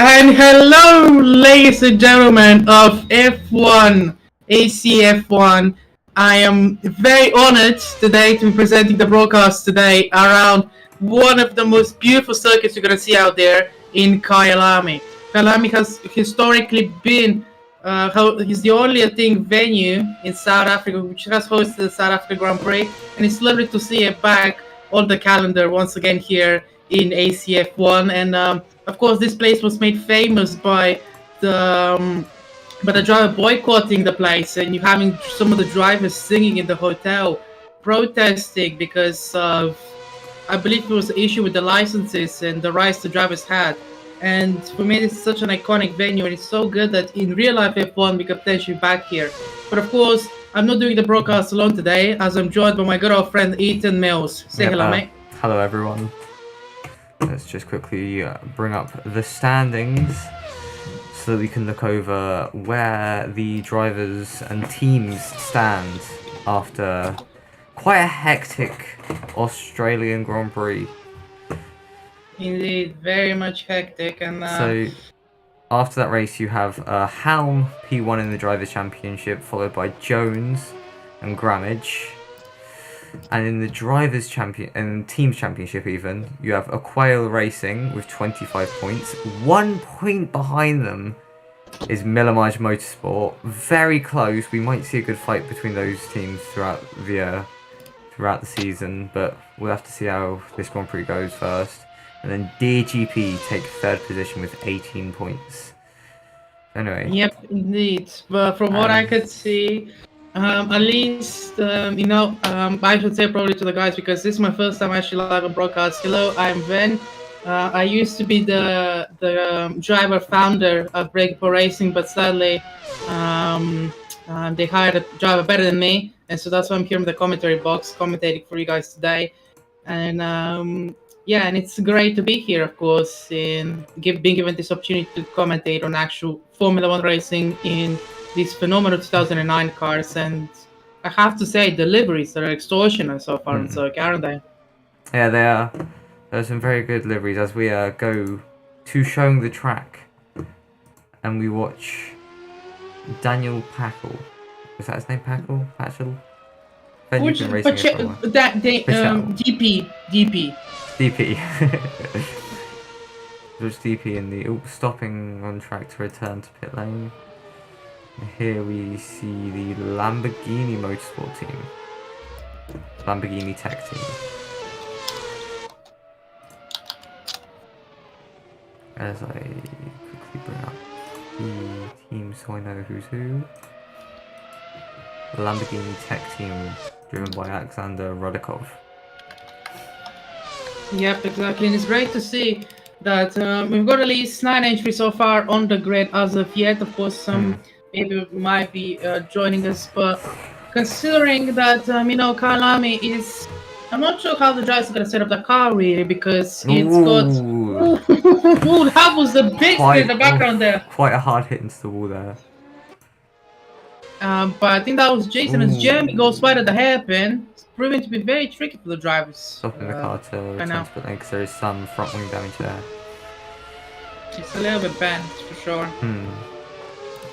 And hello, ladies and gentlemen of F1, ACF1. I am very honored today to be presenting the broadcast today around one of the most beautiful circuits you're going to see out there in Kyalami. Kyalami has historically been is the only, I think, venue in South Africa which has hosted the South Africa Grand Prix, and it's lovely to see it back on the calendar once again here in ACF1. And of course, this place was made famous by the driver boycotting the place, and you having some of the drivers singing in the hotel, protesting because of, I believe it was an issue with the licenses and the rights the drivers had. And for me, this is such an iconic venue, and it's so good that in real life F1 we could potentially back here. But of course, I'm not doing the broadcast alone today, as I'm joined by my good old friend Ethan Mills. Say hello, mate. Hello, everyone. Let's just quickly bring up the standings so that we can look over where the drivers and teams stand after quite a hectic Australian Grand Prix. Indeed, very much hectic. And so after that race, you have Halm P1 in the Drivers' Championship, followed by Jones and Grammage. And in the Drivers' Champion and Teams Championship, even, you have Aquail Racing with 25 points. 1 point behind them is Millamage Motorsport. Very close. We might see a good fight between those teams throughout the season, but we'll have to see how this Grand Prix goes first. And then DGP take third position with 18 points. Anyway. Yep, indeed. But from what I could see, at least, I should say probably to the guys, because this is my first time actually live on broadcast. Hello, I'm Ben. I used to be the driver founder of Breakable Racing, but sadly, they hired a driver better than me, and so that's why I'm here in the commentary box commentating for you guys today. And yeah, and it's great to be here, of course, being given this opportunity to commentate on actual Formula One racing in these phenomenal 2009 cars. And I have to say, deliveries are extortionate so far, so aren't they? Yeah, they are. There are some very good liveries as we go to showing the track, and we watch Daniel Packle. Was that his name, Packle? Patchell? Ben, you've been racing it for a while. DP. There's DP in the stopping on track to return to pit lane. Here we see the Lamborghini Motorsport team. Lamborghini Tech team. As I quickly bring up the team so I know who's who. The Lamborghini Tech team driven by Alexander Rodikov. Yep, exactly. And it's great to see that we've got at least 9 entries so far on the grid as of yet. Of course, some maybe might be joining us, but considering that Kyalami is, I'm not sure how the drivers are going to set up the car really, because it's got that was the big thing in the background there. Quite a hard hit into the wall there. But I think that was Jason as Jeremy goes wide at the hairpin. It's proving to be very tricky for the drivers. Stopping the car to return to pit lane because there is some front wing damage there. It's a little bit bent for sure.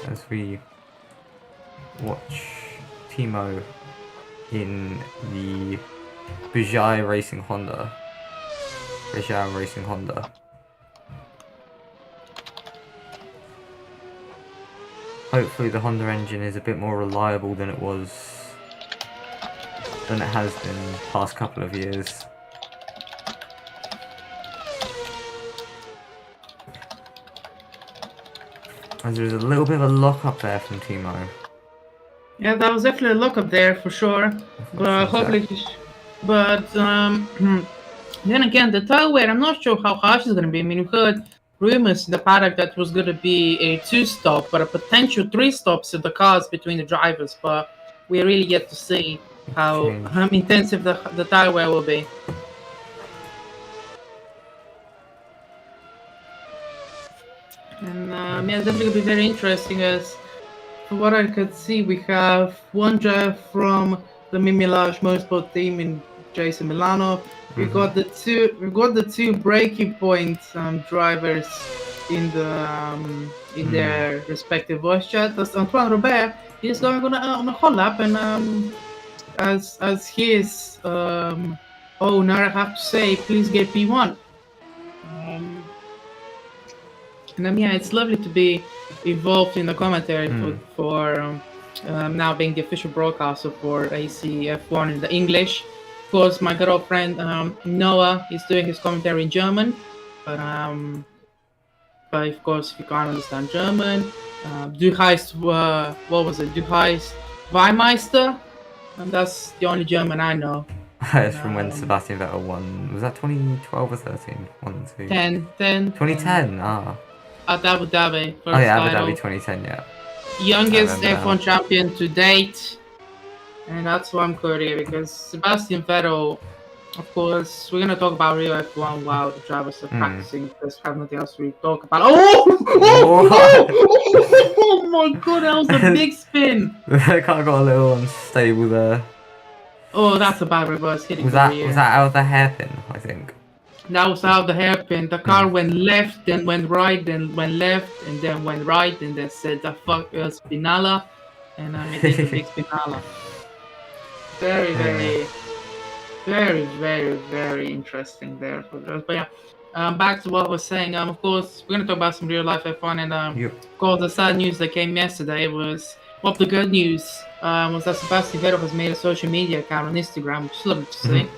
As we watch Timo in the Bajaj Racing Honda. Hopefully the Honda engine is a bit more reliable than it has been the past couple of years. As there's a little bit of a lock up there from Timo. Yeah, that was definitely a lock up there for sure. But hopefully, then again, the tire wear, I'm not sure how harsh it's going to be. I mean, we heard rumors in the paddock that was going to be a 2-stop, but a potential 3 stops in the cars between the drivers. But we really yet to see how intensive the tire wear will be. And yeah, it's definitely going to be very interesting, as from what I could see, we have one driver from the Millamage Motorsport team in Jason Milano. We've got the two breaking point drivers in their respective voice chat. That's Antoine Robert. He's going on a collab, and as his owner, I have to say, please get P1. And yeah, it's lovely to be involved in the commentary for now being the official broadcaster for ACF1 in the English. Of course, my girlfriend Noah is doing his commentary in German, but of course, if you can't understand German, Du heißt, what was it? Du heißt Weimeister, and that's the only German I know. It's from when Sebastian Vettel won. Was that 2012 or 13? 1, 2. 10. 2010. At Abu Dhabi. First Oh yeah, Abu title. Dhabi 2010. Yeah. Youngest I remember F1 champion to date, and that's why I'm quoting because Sebastian Vettel. Of course, we're gonna talk about real F1 while the drivers are practicing because we have nothing else to really talk about. Oh my god, that was a big spin! The car got a little unstable there. Oh, that's a bad reverse hitting. Was that out of the hairpin? I think. That was out of the hairpin. The car went left, then went right, then went left, and then went right, and then said the fuck Spinala, and it did the big Spinala. Very, very interesting there. But yeah, back to what I was saying. Of course, we're gonna talk about some real life F1, and of course, the sad news that came yesterday was. Well, the good news was that Sebastian Vettel has made a social media account on Instagram, which is lovely to see.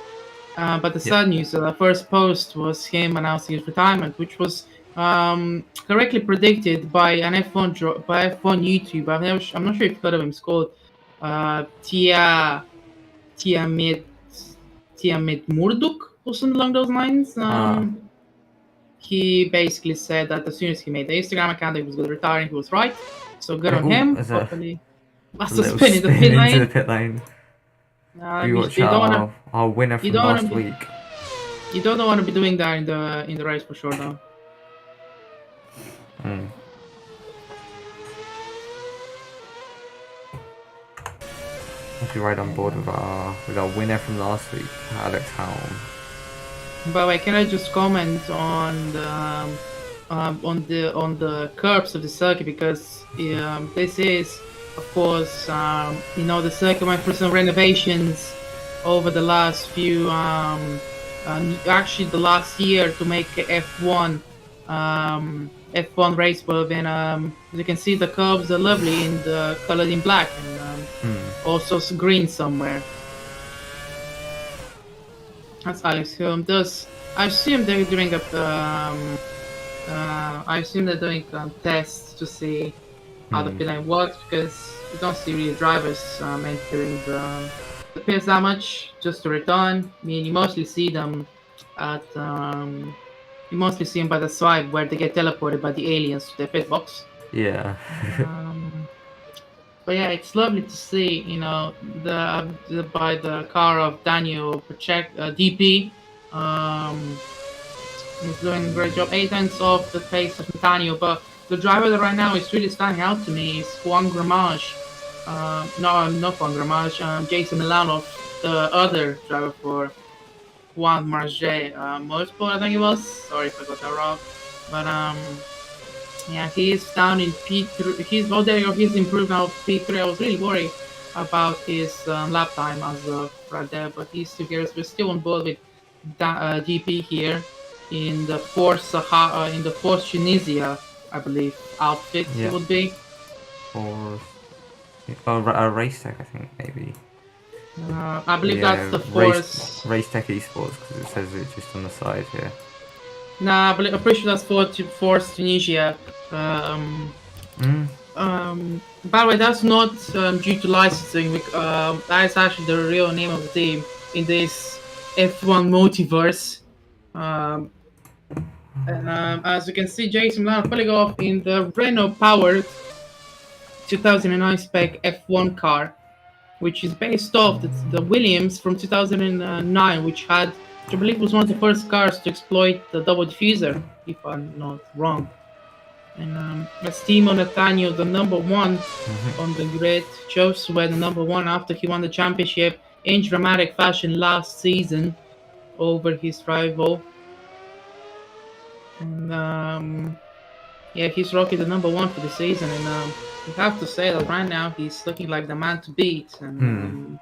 But the sad news, the first post was him announcing his retirement, which was correctly predicted by an F1 YouTuber. I'm not sure if you've heard of him. It's called Tiamat Murduk or something along those lines. He basically said that as soon as he made the Instagram account, he was going to retire, and he was right. So good on him. Hopefully, that's a spin in the pit lane. Into the pit lane. You watch our winner from last week. You don't want to be doing that in the race for sure, though. I'll be right on board with our winner from last week, Alex Halm. By the way, can I just comment on the curves of the circuit, because this is, of course, the circuit went through some renovations over the last few, actually the last year, to make F1 raceable. And as you can see, the curves are lovely in the colored in black, and also green somewhere. That's Alex Hulme. I assume they're doing tests to see how the pit lane works, because you don't see really drivers entering the pits that much just to return. I mean, you mostly see them by the side where they get teleported by the aliens to their pit box. Yeah. But yeah, it's lovely to see, by the car of Daniel DP. He's doing a great job. 8 tenths off the pace of Nathaniel, but the driver that right now is really standing out to me is Juan Gramage. Not Juan Gramage, Jason Milanov, the other driver for Juan Marget Motorsport, I think it was. Sorry if I got that wrong. But yeah, he's down in P3. He's improved now P3. I was really worried about his lap time as of right there, but he's still here. We're still on board with GP here in the Force Tunisia, I believe, outfit. It would be. Or a race tech, I think, maybe. I believe that's the Force. Race Tech Esports, because it says it just on the side here. Nah, I'm pretty sure that's Force Tunisia. By the way, that's not due to licensing. That is actually the real name of the team in this F1 multiverse. And as you can see, Jason Milan pulling off in the Renault-powered 2009 spec F1 car, which is based off the Williams from 2009, which I believe was one of the first cars to exploit the double diffuser, if I'm not wrong. And as Timo Nathaniel, the number one on the grid, chose to wear the number one after he won the championship in dramatic fashion last season over his rival. And Yeah, he's rookie the number one for the season, and we have to say that right now he's looking like the man to beat. And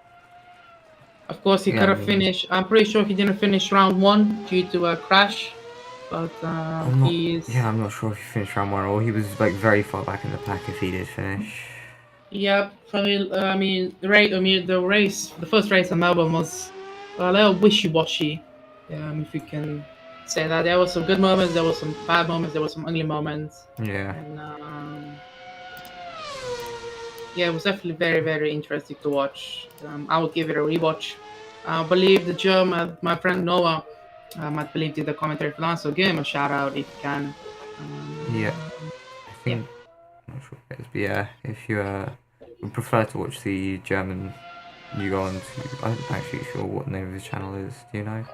of course, he Yeah, could I have mean, finished. I'm pretty sure he didn't finish round one due to a crash, but I'm not. he is. Yeah, I'm not sure if he finished round one or he was like very far back in the pack if he did finish. Yep. The race, the first race in Melbourne was a little wishy-washy. If you can say that, there were some good moments, there were some bad moments, there were some ugly moments, Yeah. and yeah, it was definitely very, very interesting to watch. I would give it a rewatch. I believe the German, my friend Noah, I believe did the commentary for that, so give him a shout out if you can. Yeah. Um, I yeah. think. I'm not sure what it is, but yeah, if you would prefer to watch the German, you go on to. I'm not actually sure what the name of his channel is. Do you know?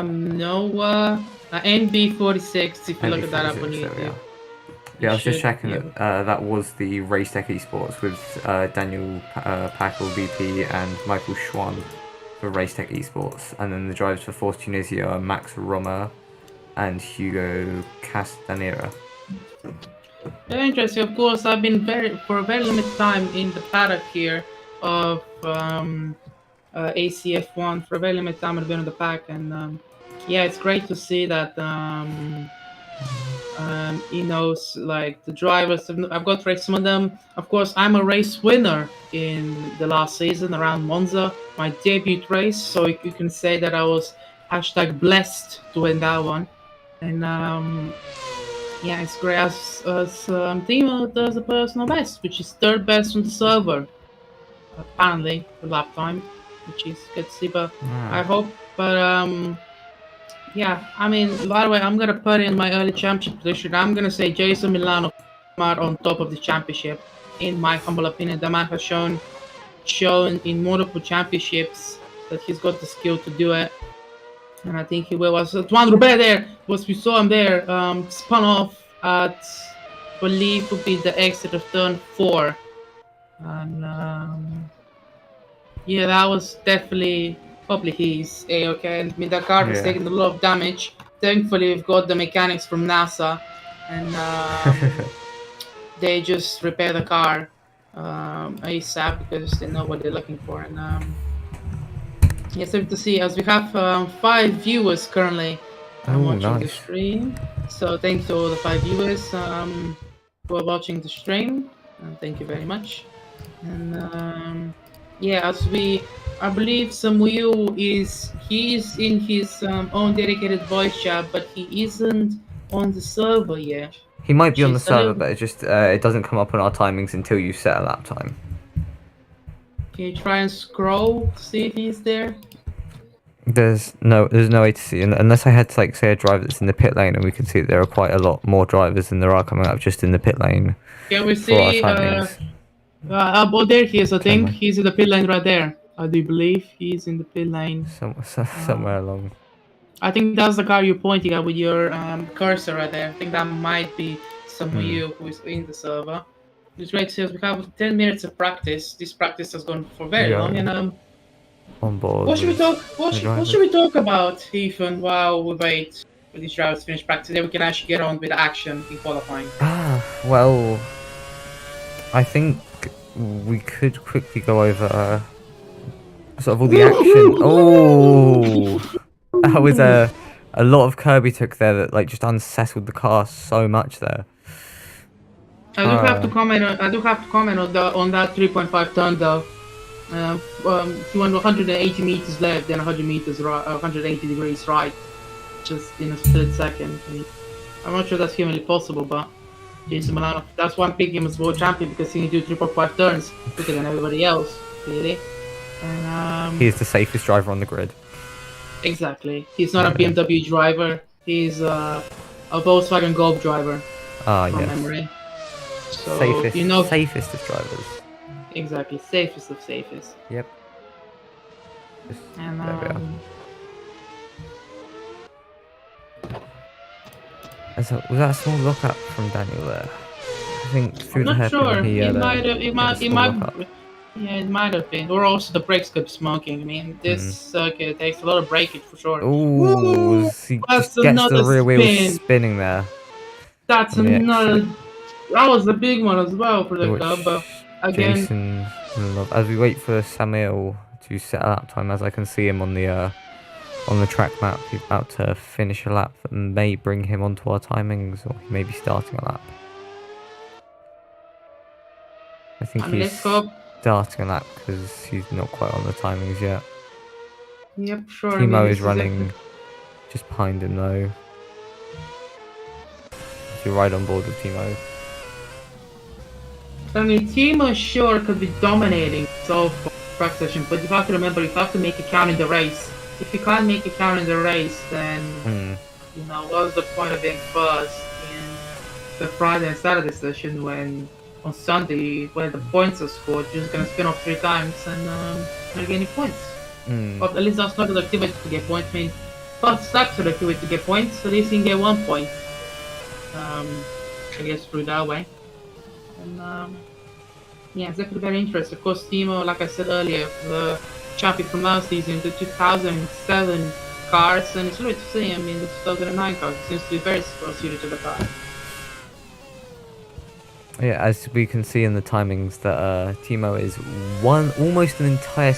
Noah, NB46. If you look at that up on NB46. There we YouTube, are. you Yeah, I was just should checking be that able. that was the Race Tech Esports with Daniel Packel VP and Michael Schwann for Race Tech Esports, and then the drivers for Force Tunisia are Max Romer and Hugo Castanera. Very interesting. Of course, I've been for a very limited time in the paddock here of ACF1 for a very limited time. I've been in the pack, and yeah, it's great to see that he knows like the drivers. I've got to race some of them. Of course, I'm a race winner in the last season around Monza, my debut race. So you can say that I was hashtag blessed to win that one. And yeah, it's great as Timo does a personal best, which is third best on the server, apparently, for lap time, which is good to see. But I Ah, hope, but yeah, I mean, by the way, I'm gonna put in my early championship prediction. I'm gonna say Jason Milano out on top of the championship. In my humble opinion, the man has shown in multiple championships that he's got the skill to do it, and I think he will. Was Juan Robert there? Was we saw him there? Spun off at believe would be the exit of turn 4, and yeah, that was definitely probably he's a-okay. I mean, the car has yeah. taken a lot of damage. Thankfully, we've got the mechanics from NASA, and they just repair the car ASAP because they know what they're looking for. And yeah, so to see as we have 5 viewers currently Oh, watching the nice. stream. So thanks to all the 5 viewers who are watching the stream. Thank you very much. And yeah, I believe Samuel he's in his own dedicated voice chat, but he isn't on the server yet, He might be which on the is a server, little. but it doesn't come up on our timings until you set a lap time. Can you try and scroll to see if he's there? There's no way to see unless I had to like say a driver that's in the pit lane, and we can see that there are quite a lot more drivers than there are coming up just in the pit lane Can we for our see? timings. Oh, there he is. I think Somewhere, he's in the pit lane right there. I do believe he's in the pit lane. somewhere along. I think that's the car you're pointing at with your cursor right there. I think that might be Samuel who is in the server. It's great to see us. We have 10 minutes of practice. This practice has gone for very long. Going And on board what should we with talk? the What drivers. should we talk about, Ethan? While we wait for these drivers to finish practice, then we can actually get on with the action in qualifying. Well, I think we could quickly go over sort of all the action. Oh, that was a lot of Kirby took there that like just unsettled the car so much there. I do have to comment. I do have to comment on that 3.5 turn though. He went 180 meters left, then 100 meters right, 180 degrees right, just in a split second. I'm not sure that's humanly possible, but Jason Milano, that's why I'm picking him as world champion because he can do 3.5 turns quicker than everybody else, really. And He is the safest driver on the grid. exactly, he's not a BMW driver. He's a Volkswagen Golf driver from Yes. memory. So Safest, you know safest of drivers. exactly, safest of safest. Yep. Just, And there we are. Was that a small lockup from Daniel there? I think through I'm the not hairpin sure. he It had might have. lockup. Yeah, it might have been. Or also the brakes kept smoking. I mean, this circuit takes a lot of breakage for sure. Ooh, Woo! he That's just gets the another rear wheel spin. spinning there. That's on the another. exit. That was a big one as well for We the cup, but watch again, Jason Love as we wait for Samuel to set a lap time. As I can see him on the track map, he's about to finish a lap that may bring him onto our timings, or he may be starting a lap. I think he's let's go. starting a lap because he's not quite on the timings yet. Yep, sure. I mean, Timo this is is running just behind him though. So you're right on board with Timo. I mean, Timo sure could be dominating so far track session, but you have to remember you have to make it count in the race. If you can't make it count in the race, then you know what's the point of being first in the Friday and Saturday session when on Sunday when the points are scored, you're just gonna spin off 3 times and not get any points. But at least that's not the activity to get points. I mean, first steps are the activity to get points. At least you can get 1 point. I guess through that way. And yeah, it's definitely very interesting. Of course, Timo, like I said earlier, the champion from last season, the 2007 cars, and it's really to see him in the 2009 cars. It seems to be very well suited to the car. Yeah, as we can see in the timings that Timo is almost an entire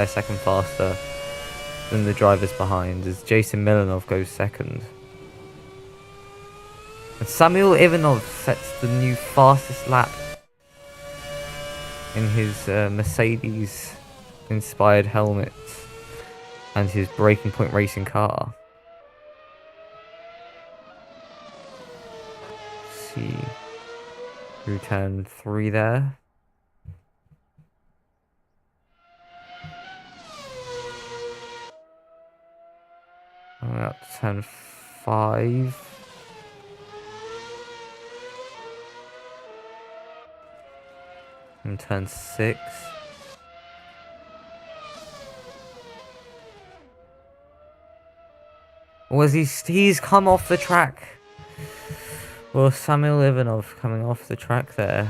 second faster than the drivers behind, as Jason Milanov goes second. And Samuel Ivanov sets the new fastest lap in his Mercedes-inspired helmet and his Breaking Point racing car. See through turn 3 there. Coming up to turn 5. And turn 6. Was he's come off the track? Well, Samuel Ivanov coming off the track there.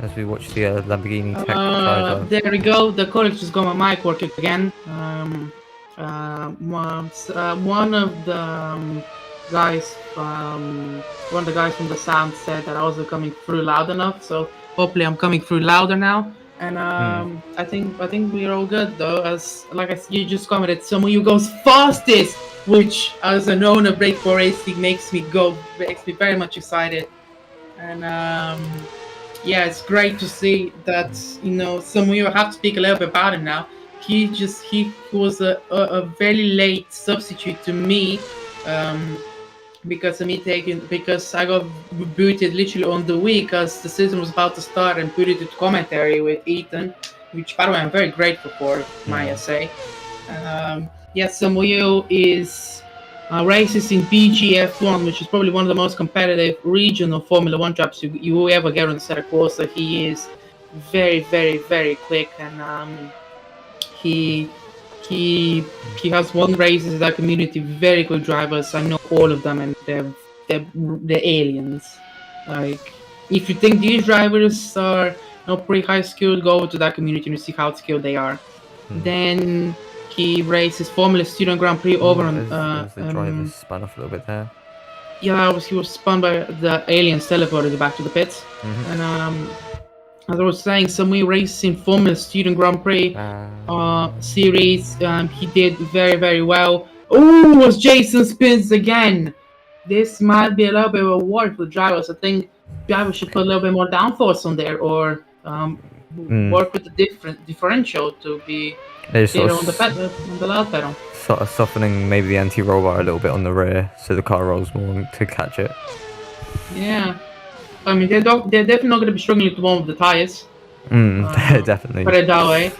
As we watch the Lamborghini Tech driver. There we go. The college just got my mic working again. One of the guys, one of the guys from the sound said that I wasn't coming through loud enough. So hopefully I'm coming through louder now. And I think we're all good though. As you just commented, someone you goes fastest, which as an owner of Breakpoint Racing makes me very much excited. And yeah, it's great to see that, you know, some of you have to speak a little bit about him now. He was a very late substitute to me, because I got booted literally on the week as the season was about to start and booted to commentary with Ethan, which by the way I'm very grateful for, might I say. Yes, Samuel is races in BGF1, which is probably one of the most competitive regional Formula 1 tracks you will ever get on the Santa Corsa. He is very, very, very quick, and he has won races in that community. Very good drivers. I know all of them, and they're aliens. Like, if you think these drivers are pretty high skilled, go to that community and see how skilled they are. Then he races Formula Student Grand Prix over on. The driver spun off a little bit there. Yeah, he was spun by the aliens teleported back to the pits. And as I was saying, Samuel races in Formula Student Grand Prix series. He did very, very well. Oh, it was Jason spins again. This might be a little bit of a war for the drivers. I think drivers should put a little bit more downforce on there, or work with the differential to be there on the loud pedal. Sort of softening maybe the anti-roll bar a little bit on the rear, so the car rolls more to catch it. Yeah, I mean they're definitely not going to be struggling to warm up the tires. Definitely. Put it that way.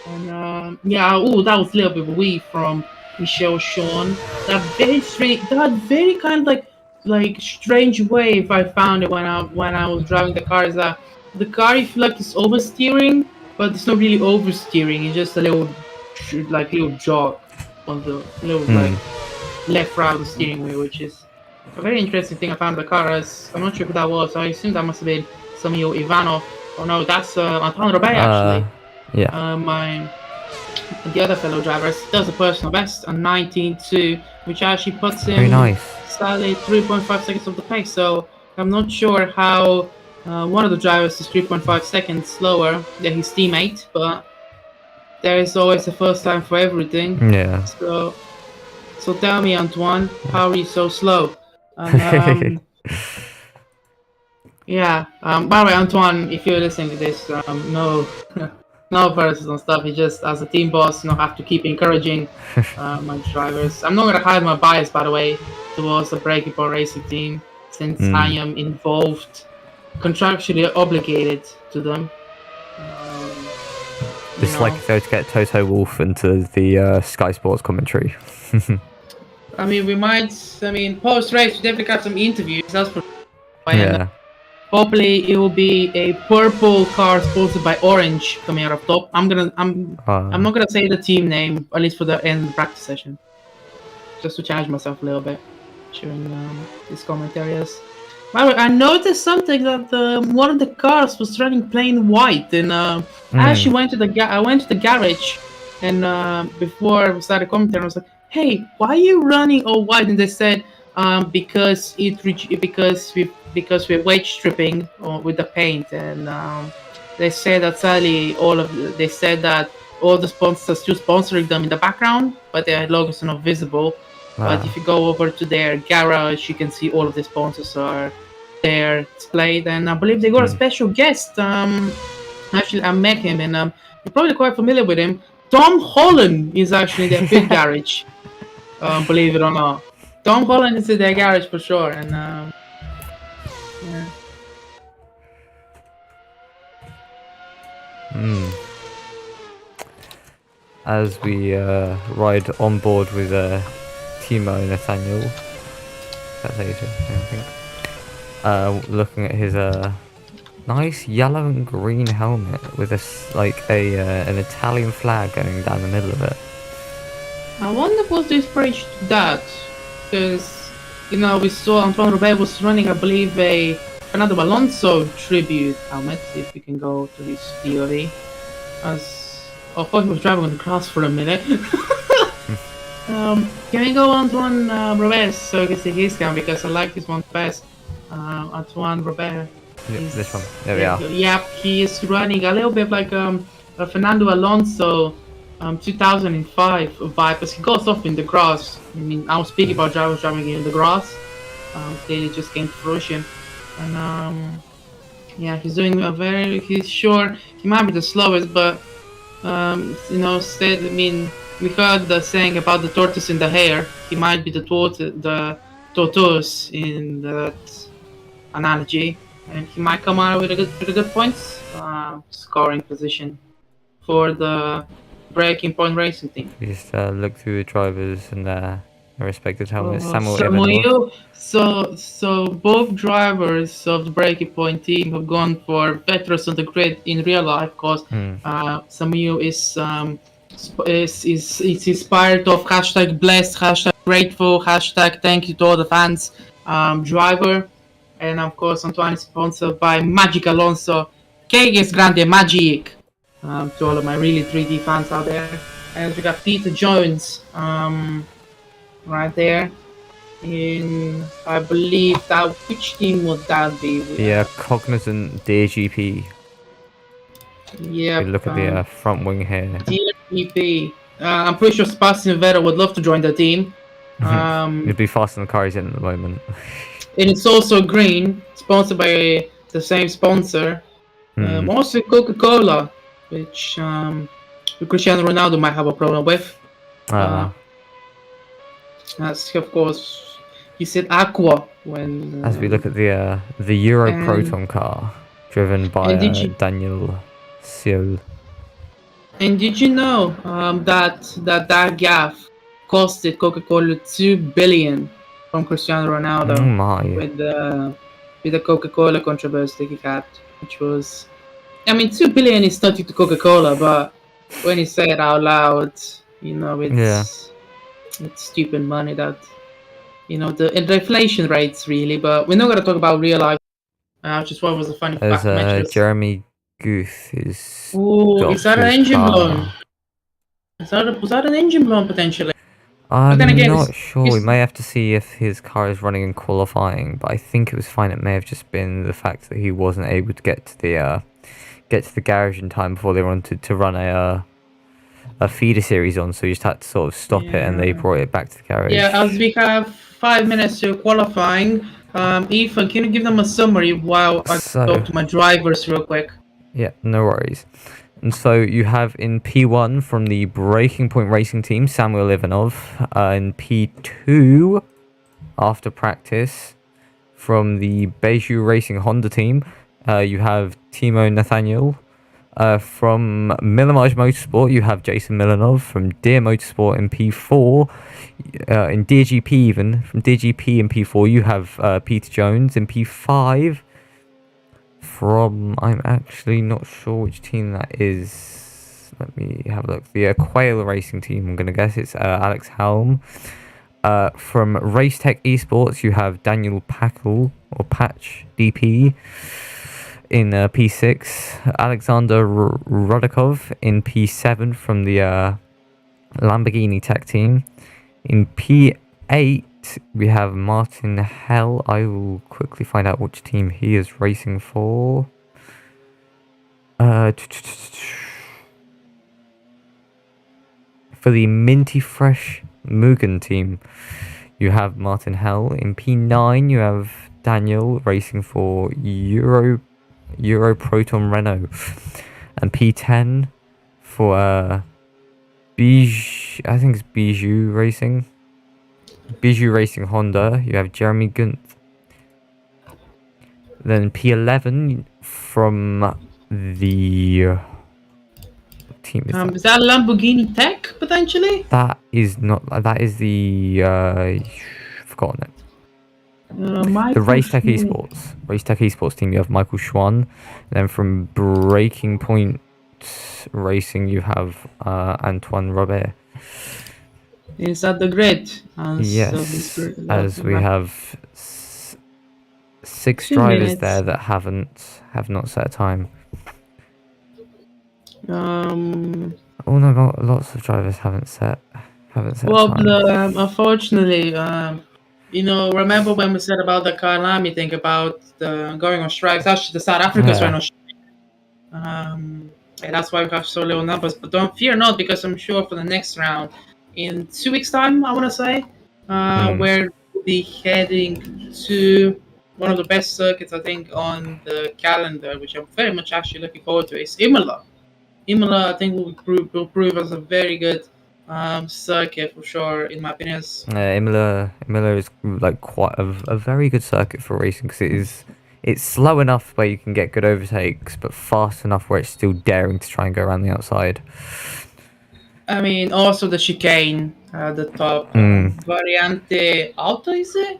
And yeah, that was a little bit of a weave from Michelle Sean. That very kind of like strange wave I found it when I was driving the car. Is that the car, you feel like it's oversteering, but it's not really oversteering. It's just a little jog on the little left right of the steering wheel, which is a very interesting thing I found the car. As I'm not sure who that was. I assume that must have been Samuel Ivanov. Oh no, that's Anton Robey actually. Yeah. the other fellow drivers, does a personal best on 19.2, which actually puts Very him nice. slightly 3.5 seconds off the pace. So I'm not sure how one of the drivers is 3.5 seconds slower than his teammate, but there is always a first time for everything. Yeah. So tell me, Antoine, how are you so slow? And yeah. By the way, Antoine, if you're listening to this, no, no personal stuff. It's just as a team boss, have to keep encouraging my drivers. I'm not gonna hide my bias, by the way, towards the Breaking Point Racing team, since I am involved, contractually obligated to them. Just like if they were to get Toto Wolff into the Sky Sports commentary. I mean, we might. I mean, post race, we definitely got some interviews. That's for Yeah. hopefully it will be a purple car sponsored by Orange coming out of top. I'm not gonna say the team name, at least for the end of the practice session, just to challenge myself a little bit during these commentaries. By the way, I noticed something that one of the cars was running plain white, and I actually went to the garage, and before we started commentating, I was like, "Hey, why are you running all white?" And they said, "Because we're weight stripping with the paint," and they said that sadly they said that all the sponsors are still sponsoring them in the background, but their logos are not visible. But if you go over to their garage, you can see all of the sponsors are there displayed, and I believe they got a special guest. Actually, I met him, and you're probably quite familiar with him. Tom Holland is actually in their pit garage. Believe it or not, Tom Holland is in their garage for sure, and yeah. As we ride on board with Timo Nathaniel, that's how you say it, I think. Looking at his nice yellow and green helmet with an Italian flag going down the middle of it. I wonder what's the inspiration to that, because we saw Antoine Robert was running, I believe, a Fernando Alonso tribute helmet. If we can go to his POV, as I thought he was driving on the grass for a minute. Can we go Antoine Robert so you can see his cam, because I like this one best. Antoine Robert. This one. There we are. Yep, he is running a little bit like a Fernando Alonso 2005 vibe, as he goes off in the grass. I mean, I was speaking about drivers driving in the grass. They just came to fruition, and yeah, he's doing he's sure he might be the slowest, but we heard the saying about the tortoise in the hare. He might be the tortoise in that analogy, and he might come out with a good points scoring position for the Breaking Point Racing team. We just look through the drivers and their respective helmets. So both drivers of the Breaking Point team have gone for veterans on the grid in real life, because Samuel is inspired of hashtag blessed, hashtag grateful, hashtag thank you to all the fans driver, and of course Antoine is sponsored by Magic Alonso, que es grande Magic, to all of my really 3D fans out there. And we got Peter Jones right there in, I believe that, which team would that be? The Cognizant DGP. Yeah. Look at the front wing here. DGP. I'm pretty sure Sebastian Vettel would love to join the team. It'd be faster than the car he's in at the moment. And it's also green, sponsored by the same sponsor. Also Coca-Cola, which Cristiano Ronaldo might have a problem with. As of course, he said Aqua when. As we look at the Euro Proton car, driven by Daniel Seol. And did you know that gaff costed Coca-Cola $2 billion from Cristiano Ronaldo? Oh my! With the Coca-Cola controversy he had, which was, I mean, $2 billion is nothing to Coca-Cola, but when you say it out loud, it's stupid money that, the inflation rates really. But we're not gonna talk about real life. Just what was the funny fact? Jeremy Guth is. Ooh, is that an engine blown? Was that an engine blown potentially? I'm then again, not sure. We may have to see if his car is running in qualifying, but I think it was fine. It may have just been the fact that he wasn't able to get to the garage in time before they wanted to run a feeder series on, so you just had to sort of stop it, and they brought it back to the garage. Yeah, as we have 5 minutes to qualifying, Ethan, can you give them a summary while I talk to my drivers real quick? Yeah, no worries. And so you have in P1 from the Breaking Point Racing team, Samuel Ivanov. In P2, after practice, from the Beju Racing Honda team, you have Timo Nathaniel. From Millimage Motorsport, you have Jason Milanov. From Deer Motorsport in P4, in Deer GP even, from Deer GP in P4, you have Peter Jones. In P5, from, I'm actually not sure which team that is. Let me have a look. The Quail Racing team, I'm going to guess it's Alex Helm. From Racetech Esports, you have Daniel Packle, or Patch DP, in P6. Alexander Rodikov in P7 from the Lamborghini Tech team. In P8, we have Martin Hell. I will quickly find out which team he is racing for. For the Minty Fresh Mugen team, you have Martin Hell. In P9, you have Daniel racing for Euro Proton Renault. And P10 for I think it's Bijou Racing Honda, you have Jeremy Gunt. Then P11 from the team is that Lamborghini Tech potentially? That is not. That is the forgotten it. The Racetech Esports team, you have Michael Schwann. And then from Breaking Point Racing, you have Antoine Robert. Is that the grid? Yes, as we have 6 drivers there that have not set a time. Oh no, lots of drivers haven't set well, a time. Unfortunately, remember when we said about the Kyalami thing about going on strikes? Actually, the South Africans went on strike. And that's why we have so little numbers. But don't fear not, because I'm sure for the next round, in 2 weeks' time, I want to say, we'll be heading to one of the best circuits, I think, on the calendar, which I'm very much actually looking forward to, is Imola. Imola, I think, will prove as a very good circuit for sure, in my opinion. Imola is like quite a very good circuit for racing, because it's slow enough where you can get good overtakes, but fast enough where it's still daring to try and go around the outside. I mean, also the chicane at the top. Variante Alta, is it?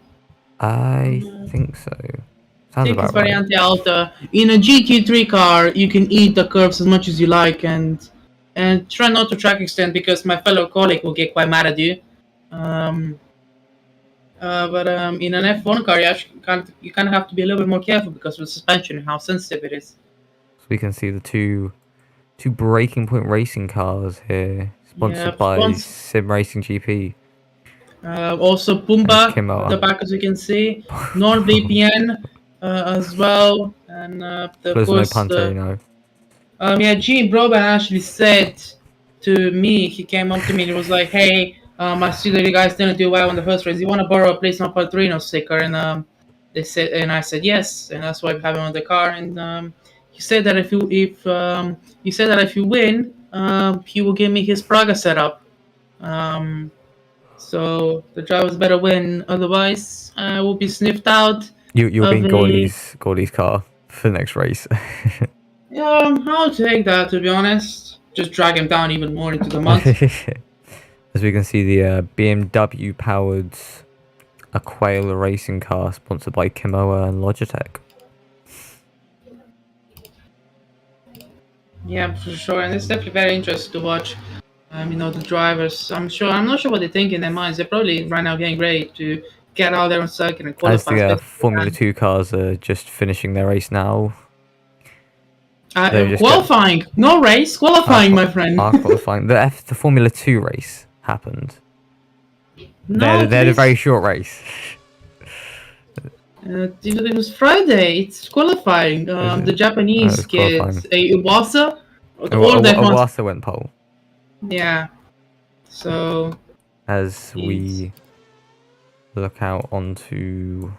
I think so. I think it's Variante Alta. In a GT3 car, you can eat the curves as much as you like, and try not to track extend, because my fellow colleague will get quite mad at you. But in an F1 car, you kind of have to be a little bit more careful because of the suspension and how sensitive it is. So we can see the two Breaking Point Racing cars here, sponsored by Sim Racing GP. Also Pumba at the back, as you can see. NordVPN as well, and of course Gene Broban actually said to me, he came up to me and he was like, "Hey, I see that you guys didn't do well in the first race. You want to borrow a Place No Padrino sticker?" And they said, and I said yes, and that's why we have him on the car. And he said that if you win, he will give me his Praga setup. So the drivers better win, otherwise I will be sniffed out. You'll be in Gordy's car for the next race. Yeah, I'll take that, to be honest. Just drag him down even more into the mud. As we can see, the BMW powered Aquila racing car, sponsored by Kimoa and Logitech. Yeah, for sure, and it's definitely very interesting to watch. The drivers. I'm not sure what they think in their minds. They're probably right now getting ready to get out there on circuit and qualify. As the Formula 2 cars are just finishing their race now. They've just Qualifying, no race, qualifying, my friend. qualifying. The Formula 2 race happened. No, they're the very short race. It was Friday. It's qualifying. The Japanese kids, Iwasa, Iwasa went pole. Yeah. So as we look out onto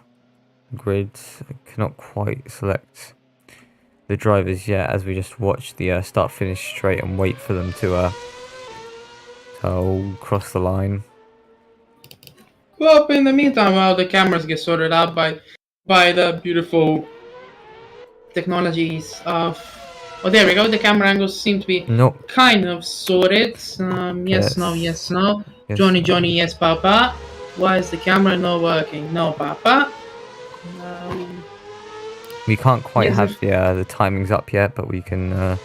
the grid, I cannot quite select the drivers yet, as we just watch the start-finish straight and wait for them to cross the line. Well, in the meantime, while the cameras get sorted out by the beautiful technologies of... Oh, there we go. The camera angles seem to be kind of sorted. Yes, no, yes, no. Yes, Johnny, Johnny, yes, Papa. Why is the camera not working? No, Papa. We can't quite have the timings up yet, but we can. I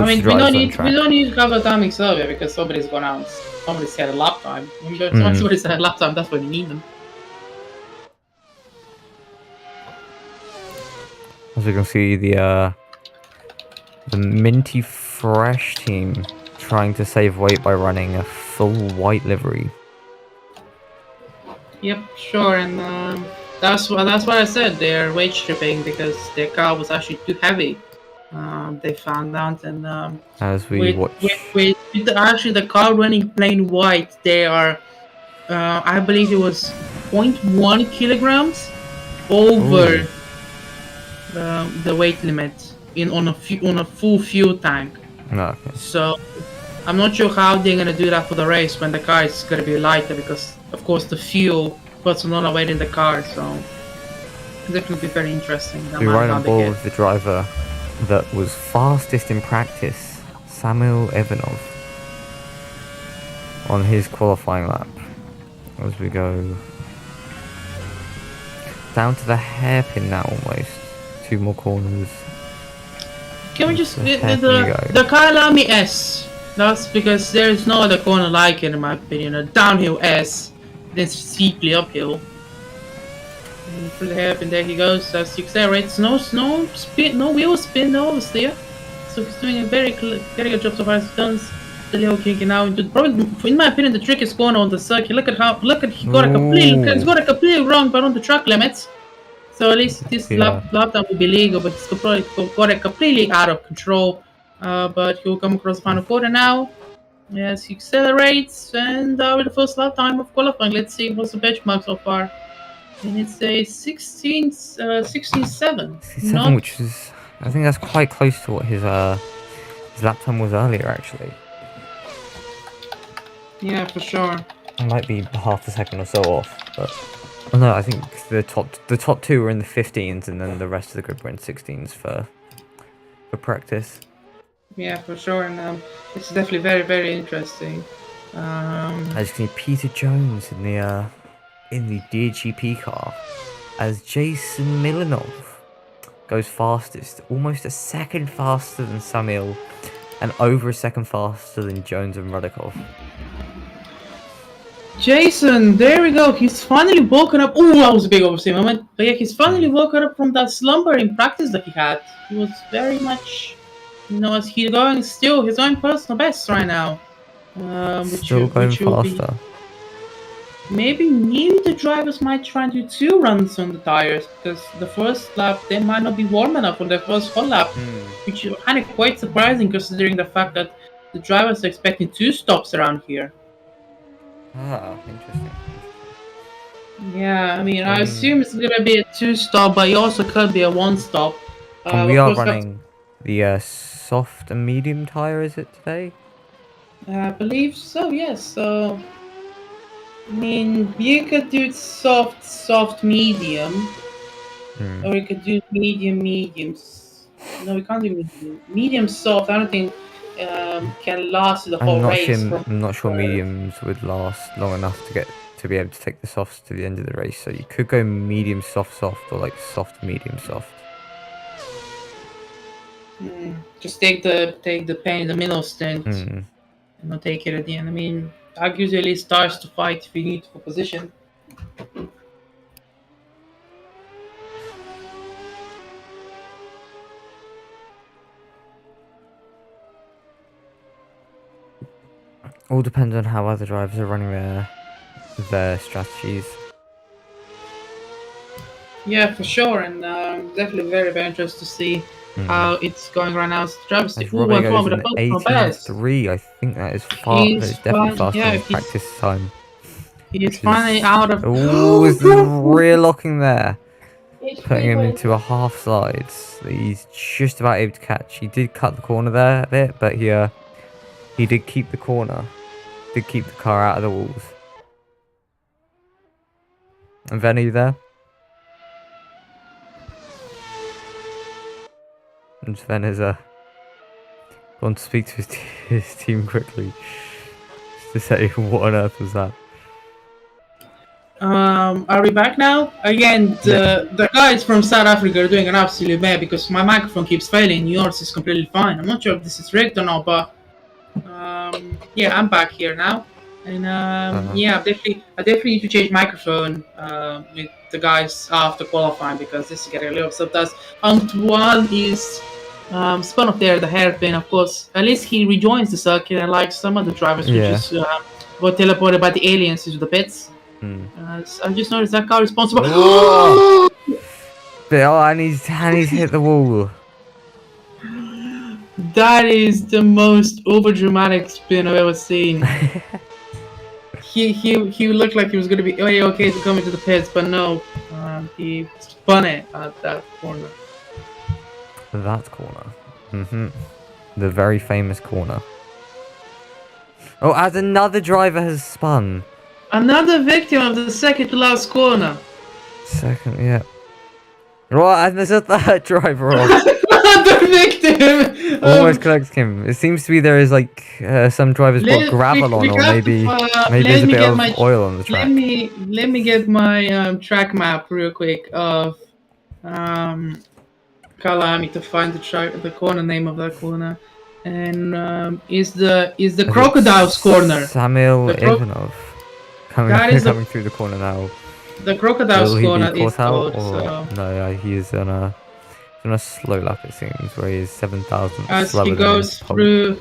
mean, we don't need to have the timings up yet because somebody's gone out. Somebody said a lap time. When somebody said a lap time, that's when you need them. As we can see, the Minty Fresh team trying to save weight by running a full white livery. Yep, sure, and that's what I said. They're weight stripping because their car was actually too heavy. They found out, and as we watch, actually the car running plain white, they are, I believe it was 0.1 kilograms over the weight limit on a full fuel tank. Okay. So I'm not sure how they're gonna do that for the race when the car is gonna be lighter, because of course the fuel puts another weight in the car. So it's definitely very interesting. We're right on board with the driver that was fastest in practice, Samuel Ivanov, on his qualifying lap. As we go down to the hairpin now, almost 2 more corners. Can we just the Kyalami S? That's because there is no other corner like it, in my opinion. A downhill S, then steeply uphill. And for the hairpin, there he goes. As he accelerates, no spin, no wheel spin, no oversteer. So he's doing a very good job so far. He's done the little kicking out into probably, in my opinion, the trickiest corner on the circuit. Look at he got a completely wrong, but on the track limits. So at least this lap time will be legal, but he's probably got it completely out of control. But he'll come across the final quarter now. Yes, he accelerates, and with the first lap time of qualifying, let's see what's the benchmark so far. And it's a 16.7. 67, which is, I think that's quite close to what his lap time was earlier, actually. Yeah, for sure. It might be half a second or so off, but no, I think the top 2 were in the 15s, and then the rest of the group were in 16s for practice. Yeah, for sure, and it's definitely very, very interesting. As you can see, Peter Jones in the DGP car, as Jason Milanov goes fastest, almost a second faster than Samuel, and over a second faster than Jones and Rudikov. Jason, there we go. He's finally woken up. Oh, that was a big oversteer moment. But yeah, he's finally woken up from that slumber in practice that he had. He was very much, as he's going still his own personal best right now. Still going faster. Maybe the drivers might try and do 2 runs on the tires, because the first lap they might not be warm enough on the first hot lap, which is kind of quite surprising considering the fact that the drivers are expecting 2 stops around here. Ah, interesting. Yeah, I mean, I assume it's gonna be a 2-stop, but it also could be a 1-stop. And we are running the soft and medium tire, is it today? I believe so, yes. So, I mean, you could do soft, medium, or you could do mediums. No, we can't do medium soft. I don't think can last the whole race. I'm not sure mediums would last long enough to be able to take the softs to the end of the race. So you could go medium soft, or like soft medium soft. Just take the pain in the middle stint, and not take it at the end. I mean, that usually starts to fight if you need for position. All depends on how other drivers are running their strategies. Yeah, for sure, and definitely very, very interested to see how it's going right now. Travis, As ooh, Robert went one goes with a in personal best. 83, I think that is far. That He's is definitely fun. faster Yeah, than his practice time. he's Which finally is out of. oh, is the rear locking there, It's putting him pretty into a half slide. That he's just about able to catch. He did cut the corner there a bit, but he did keep the corner. Did keep the car out of the walls. And Ven, are you there? And Sven is gone to speak to his team quickly, just to say what on earth was that. Are we back now? Again, the guys from South Africa are doing an absolute bad because my microphone keeps failing. Yours is completely fine. I'm not sure if this is rigged or not, but yeah, I'm back here now, and yeah, I definitely need to change microphone with the guys after qualifying because this is getting a little sometimes. Antoine is spun off there the hairpin, of course. At least he rejoins the circuit, and like some of the drivers who Yeah. just got teleported by the aliens into the pits. I just noticed that car responsible. Oh! And he's hit the wall. That is the most overdramatic spin I've ever seen. he looked like he was gonna be okay to come into the pits, but no, he spun it at that corner. That corner. The very famous corner. Oh, as another driver has spun. Another victim of the second to last corner. Second, yeah. Right, and there's a third driver off. Another victim! Almost collects him. It seems to be there is like some drivers put gravel on, or maybe there's a bit of oil on the track. Let me get my track map real quick of Kyalami to find the corner name of that corner, and is the crocodile's corner. Samuel Ivanov coming through the corner now. The crocodile's corner is called. No, he's on a slow lap, it seems, where he is 7,000. As he goes through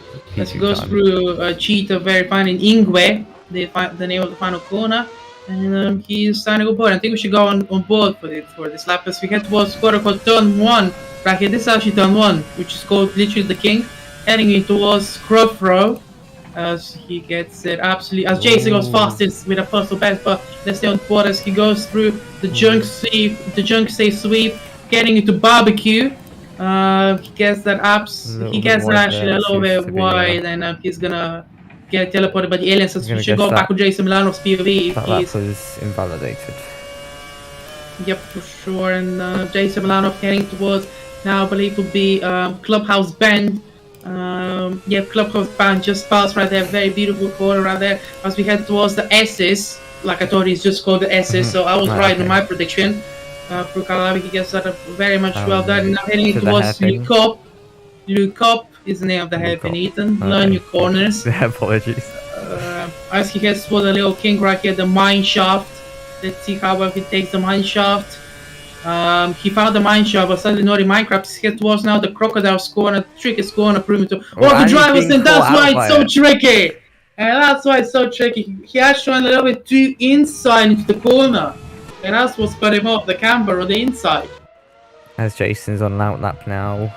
Cheetah, very fine in Ingwe, the name of the final corner, and he's starting to go board. I think we should go on board for this lap as we head towards quote unquote turn 1. Right here, this is actually turn 1, which is called literally the King, heading in towards Crowthrow. As he gets it absolutely, as Jason goes fastest with a personal best, but let's stay on board as he goes through the junk sweep, getting into barbecue. He gets that actually a little bit wide, and he's gonna get teleported by the aliens. So we should go back with Jason Milanov's POV. That lap was invalidated. Yep, for sure. And Jason Milanov heading towards now, I believe would be Clubhouse Bend. Yeah, Clubhouse Band just passed right there. Very beautiful corner right there as we head towards the S's. Like I thought, he's just called the S's, so I was right in my prediction. For Kyalami, he gets that very much well done. Now heading towards Lukop. Lukop is the name of the hairpin, Ethan. Learn your corners. Apologies. As he heads towards the little king right here, the mine shaft. Let's see how well he takes the mine shaft. He found the mine shaft, but sadly not in Minecraft. He heads towards now the crocodile's corner, the trickiest corner, proven to the drivers, and that's why it's so tricky. And that's why it's so tricky. He actually went a little bit too inside into the corner. And that's what spun him off, the camber on the inside. As Jason's on an out lap now.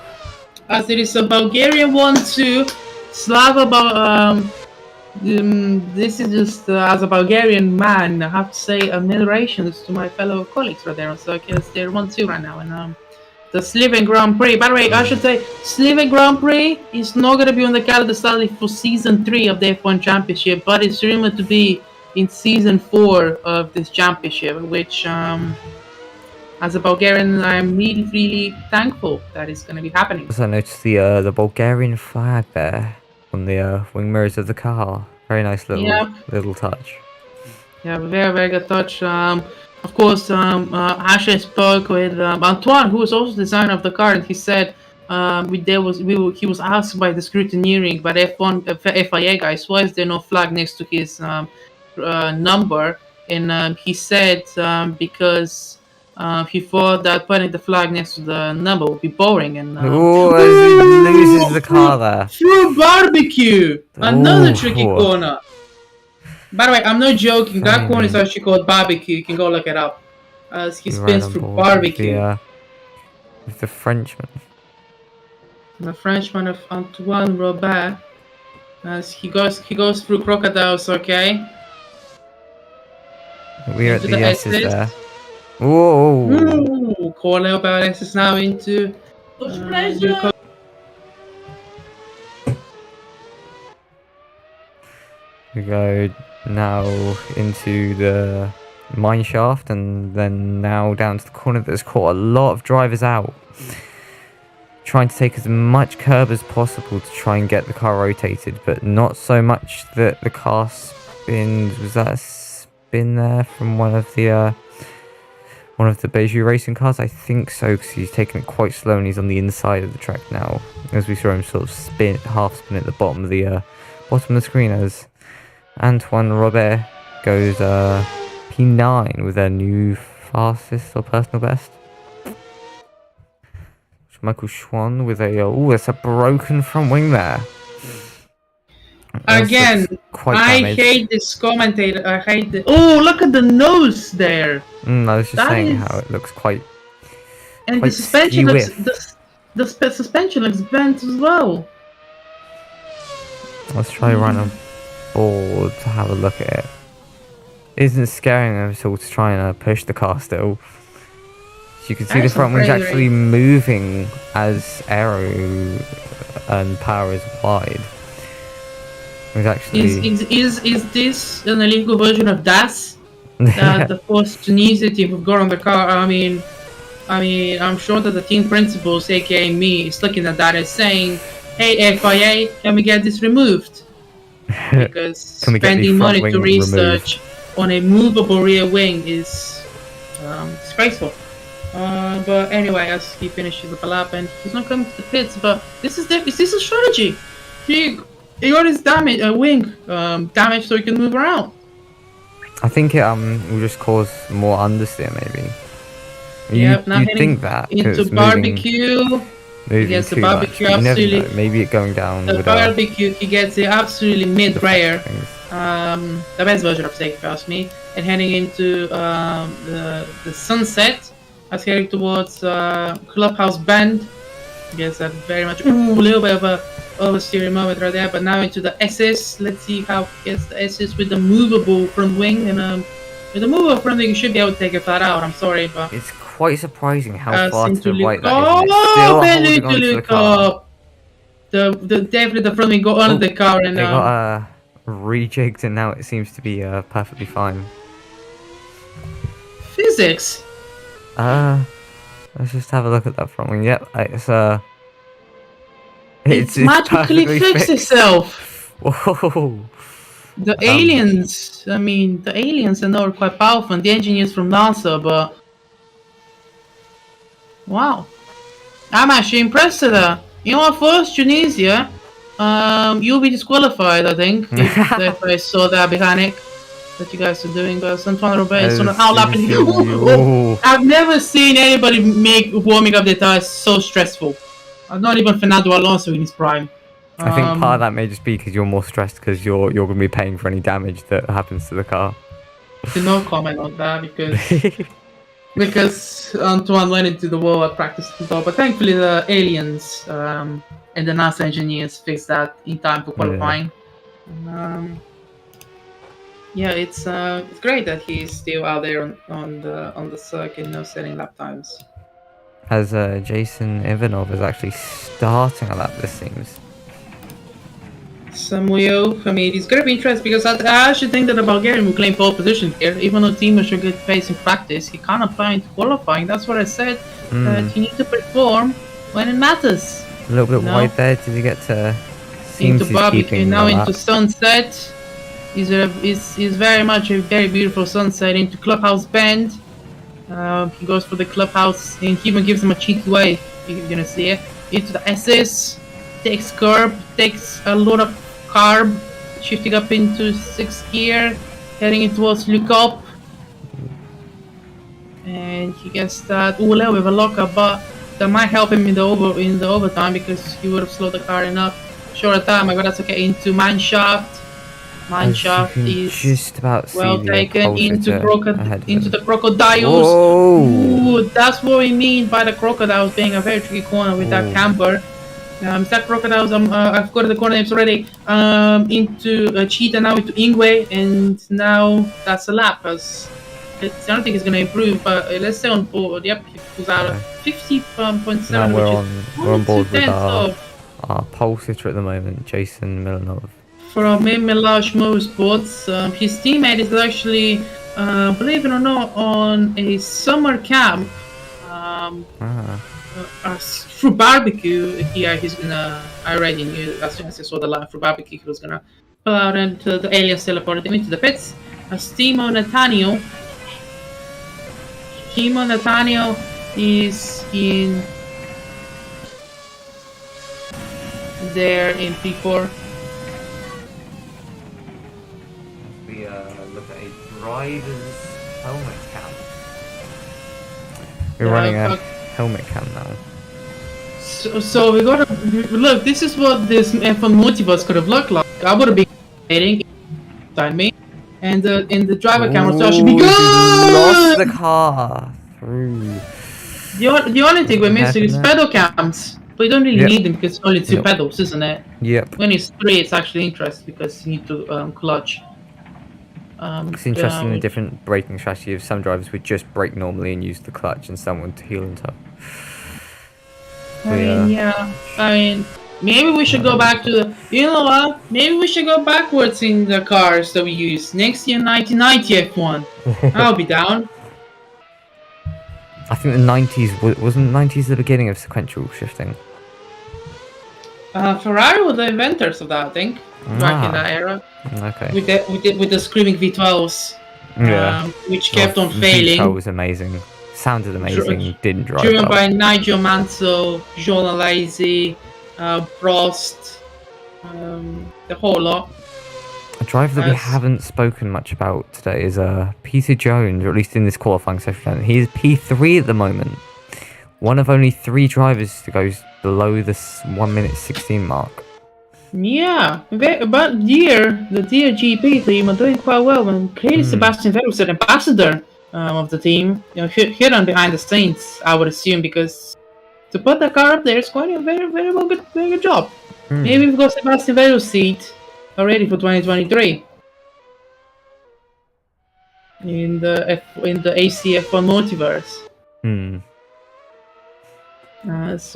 As it is a Bulgarian 1-2. Slava, this is just, as a Bulgarian man, I have to say, admirations to my fellow colleagues right there on circuit. They're 1-2 right now. And the Slovene Grand Prix, by the way, I should say, Slovene Grand Prix is not going to be on the calendar sadly for Season 3 of the F1 Championship, but it's rumored to be in Season 4 of this championship, which, as a Bulgarian, I'm really, really thankful that it's going to be happening. Also, I noticed the Bulgarian flag there on the wing mirrors of the car. Very nice little touch. Yeah, very, very good touch. Of course, Ashley spoke with Antoine, who was also the designer of the car, and he said he was asked by the scrutineering by the FIA guys, why is there no flag next to his number? And he said because he thought that putting the flag next to the number would be boring, and Oh, as he loses the car there. through barbecue, another tricky Ooh. corner. By the way, I'm not joking. That corner is Finally. actually called barbecue. You can go look it up. As he He spins ran on through board barbecue. with the Frenchman. The Frenchman of Antoine Robert. As he goes through crocodiles. Okay. We're at Into the S's S's. there. Whoa! Ooh, Cornell Balance is now into. We go now into the mine shaft, and then now down to the corner that's caught a lot of drivers out. Trying to take as much curb as possible to try and get the car rotated, but not so much that the car spins. Was that a spin there from one of the Beju racing cars? I think so, because he's taking it quite slow and he's on the inside of the track now, as we saw him sort of half spin at the bottom of the screen as Antoine Robert goes P9 with their new fastest or personal best. Michael Schwann with a it's a broken front wing there. Again, I hate this commentator. I hate the. Oh, look at the nose there. I was just saying how it looks quite. And the suspension looks. The suspension looks bent as well. Let's try run on board to have a look at it. Isn't scaring them at all to try and push the car still. You can see the front wing's actually moving as aero and power is applied. It's actually... Is this an illegal version of DAS? That the first Tunisia team have got on the car? I mean, I'm sure that the team principals, aka me, is looking at that and saying, "Hey FIA, can we get this removed?" Because spending money to research on a movable rear wing is disgraceful. But anyway, as he finishes the lap and he's not coming to the pits, but is this a strategy? He got his wing damage so he can move around. I think it will just cause more understeer maybe. Yep, now you'd think that into barbecue. Yes, the barbecue absolutely. Maybe it going down. The barbecue, he gets it absolutely mid-rayer. The best version of Sake, if you ask me. And heading into the sunset. As heading towards Clubhouse Bend. Yes, that very much. Ooh, a little bit of a oversteering moment right there. But now into the SS. Let's see how he gets the SS with the movable front wing. And with the movable front wing, you should be able to take it flat out. I'm sorry, but it's quite surprising how far to the right that is. Still holding on to the car. Definitely the front wing got under the car and it got rejigged, and now it seems to be perfectly fine. Physics. Let's just have a look at that front wing. Yep, it's magically fixed itself. Whoa. The aliens, I mean, the aliens are not quite powerful, and the engineers from NASA, but wow, I'm actually impressed with that. You know what? First, Tunisia, you'll be disqualified, I think, if I saw that mechanic that you guys are doing, but Antoine Robert is on outlapping. I've never seen anybody make warming up their tires so stressful. Not even Fernando Alonso in his prime. I think part of that may just be because you're more stressed because you're going to be paying for any damage that happens to the car. No comment on that because Antoine went into the wall at practice as well. But thankfully the aliens and the NASA engineers fixed that in time for qualifying. Yeah, it's great that he's still out there on the circuit, setting lap times. As Jason Ivanov is actually starting a lap, this seems. Samuel, I mean, it's gonna be interesting because I actually think that the Bulgarian will claim pole position here, even though Timo should get pace in practice. He can't apply into qualifying. That's what I said. That you need to perform when it matters. A little bit wide there. Did he get to? Into barbecue now into sunset. Is very much a very beautiful sunset into Clubhouse Bend. He goes for the Clubhouse and he even gives him a cheeky wave. You're gonna see it into the SS. Takes curb, takes a lot of carb, shifting up into 6th gear, heading in towards Lukop. And and he gets that Ule with a lockup, but that might help him in the overtime because he would have slowed the car enough. Short time, but that's okay. Into Mineshaft. Mineshaft is just about well taken into the crocodiles. Whoa. Ooh, that's what we mean by the crocodiles being a very tricky corner with that camper. That crocodiles, I've got the corner names already. Into Cheetah, now into Ingwe, and now that's a lap. As I don't think it's going to improve, but let's stay on board. Yep, he pulls out 50.7. Now we're on board with our pole sitter at the moment, Jason Milanov. From Milage Motorsports. His teammate is actually, believe it or not, on a summer camp. Through barbecue. Yeah, he's gonna. I already knew as soon as I saw the line through barbecue, he was gonna pull out into the aliens teleported him into the pits. Timo Nathaniel. Timo Nathaniel is in there in P4. We look at a driver's helmet cam. We're running a helmet cam now. So we gotta look. This is what this F1 Multiverse could have looked like. I would have been waiting beside me, and in the driver camera, so I should be good. Lost the car through. The only thing we're missing is pedal cams. But you don't really need them because it's only 2 pedals, isn't it? Yep. When it's 3, it's actually interesting because you need to clutch. It's interesting the different braking strategy of some drivers would just brake normally and use the clutch, and some would heel and toe. I mean, maybe we should go back to the. You know what? Maybe we should go backwards in the cars that we use next year, 1990 F1. I'll be down. I think the 90s wasn't 90s the beginning of sequential shifting. Ferrari were the inventors of that, I think, back in that era. Okay. With the screaming V12s, which kept on failing. V12 was amazing. Sounded amazing. Didn't drive. Driven by Nigel Mansell, Jean Alesi, Prost, the whole lot. A driver that we haven't spoken much about today is Peter Jones, or at least in this qualifying session. He is P3 at the moment. One of only 3 drivers to go below the 1:16 mark. Yeah, but the Deer GP team are doing quite well, and clearly Sebastian Vettel is the ambassador of the team. You know, hidden behind the scenes, I would assume, because to put the car up there is quite a very good job. Maybe we've got Sebastian Vettel's seat already for 2023 in the ACF1 Multiverse. As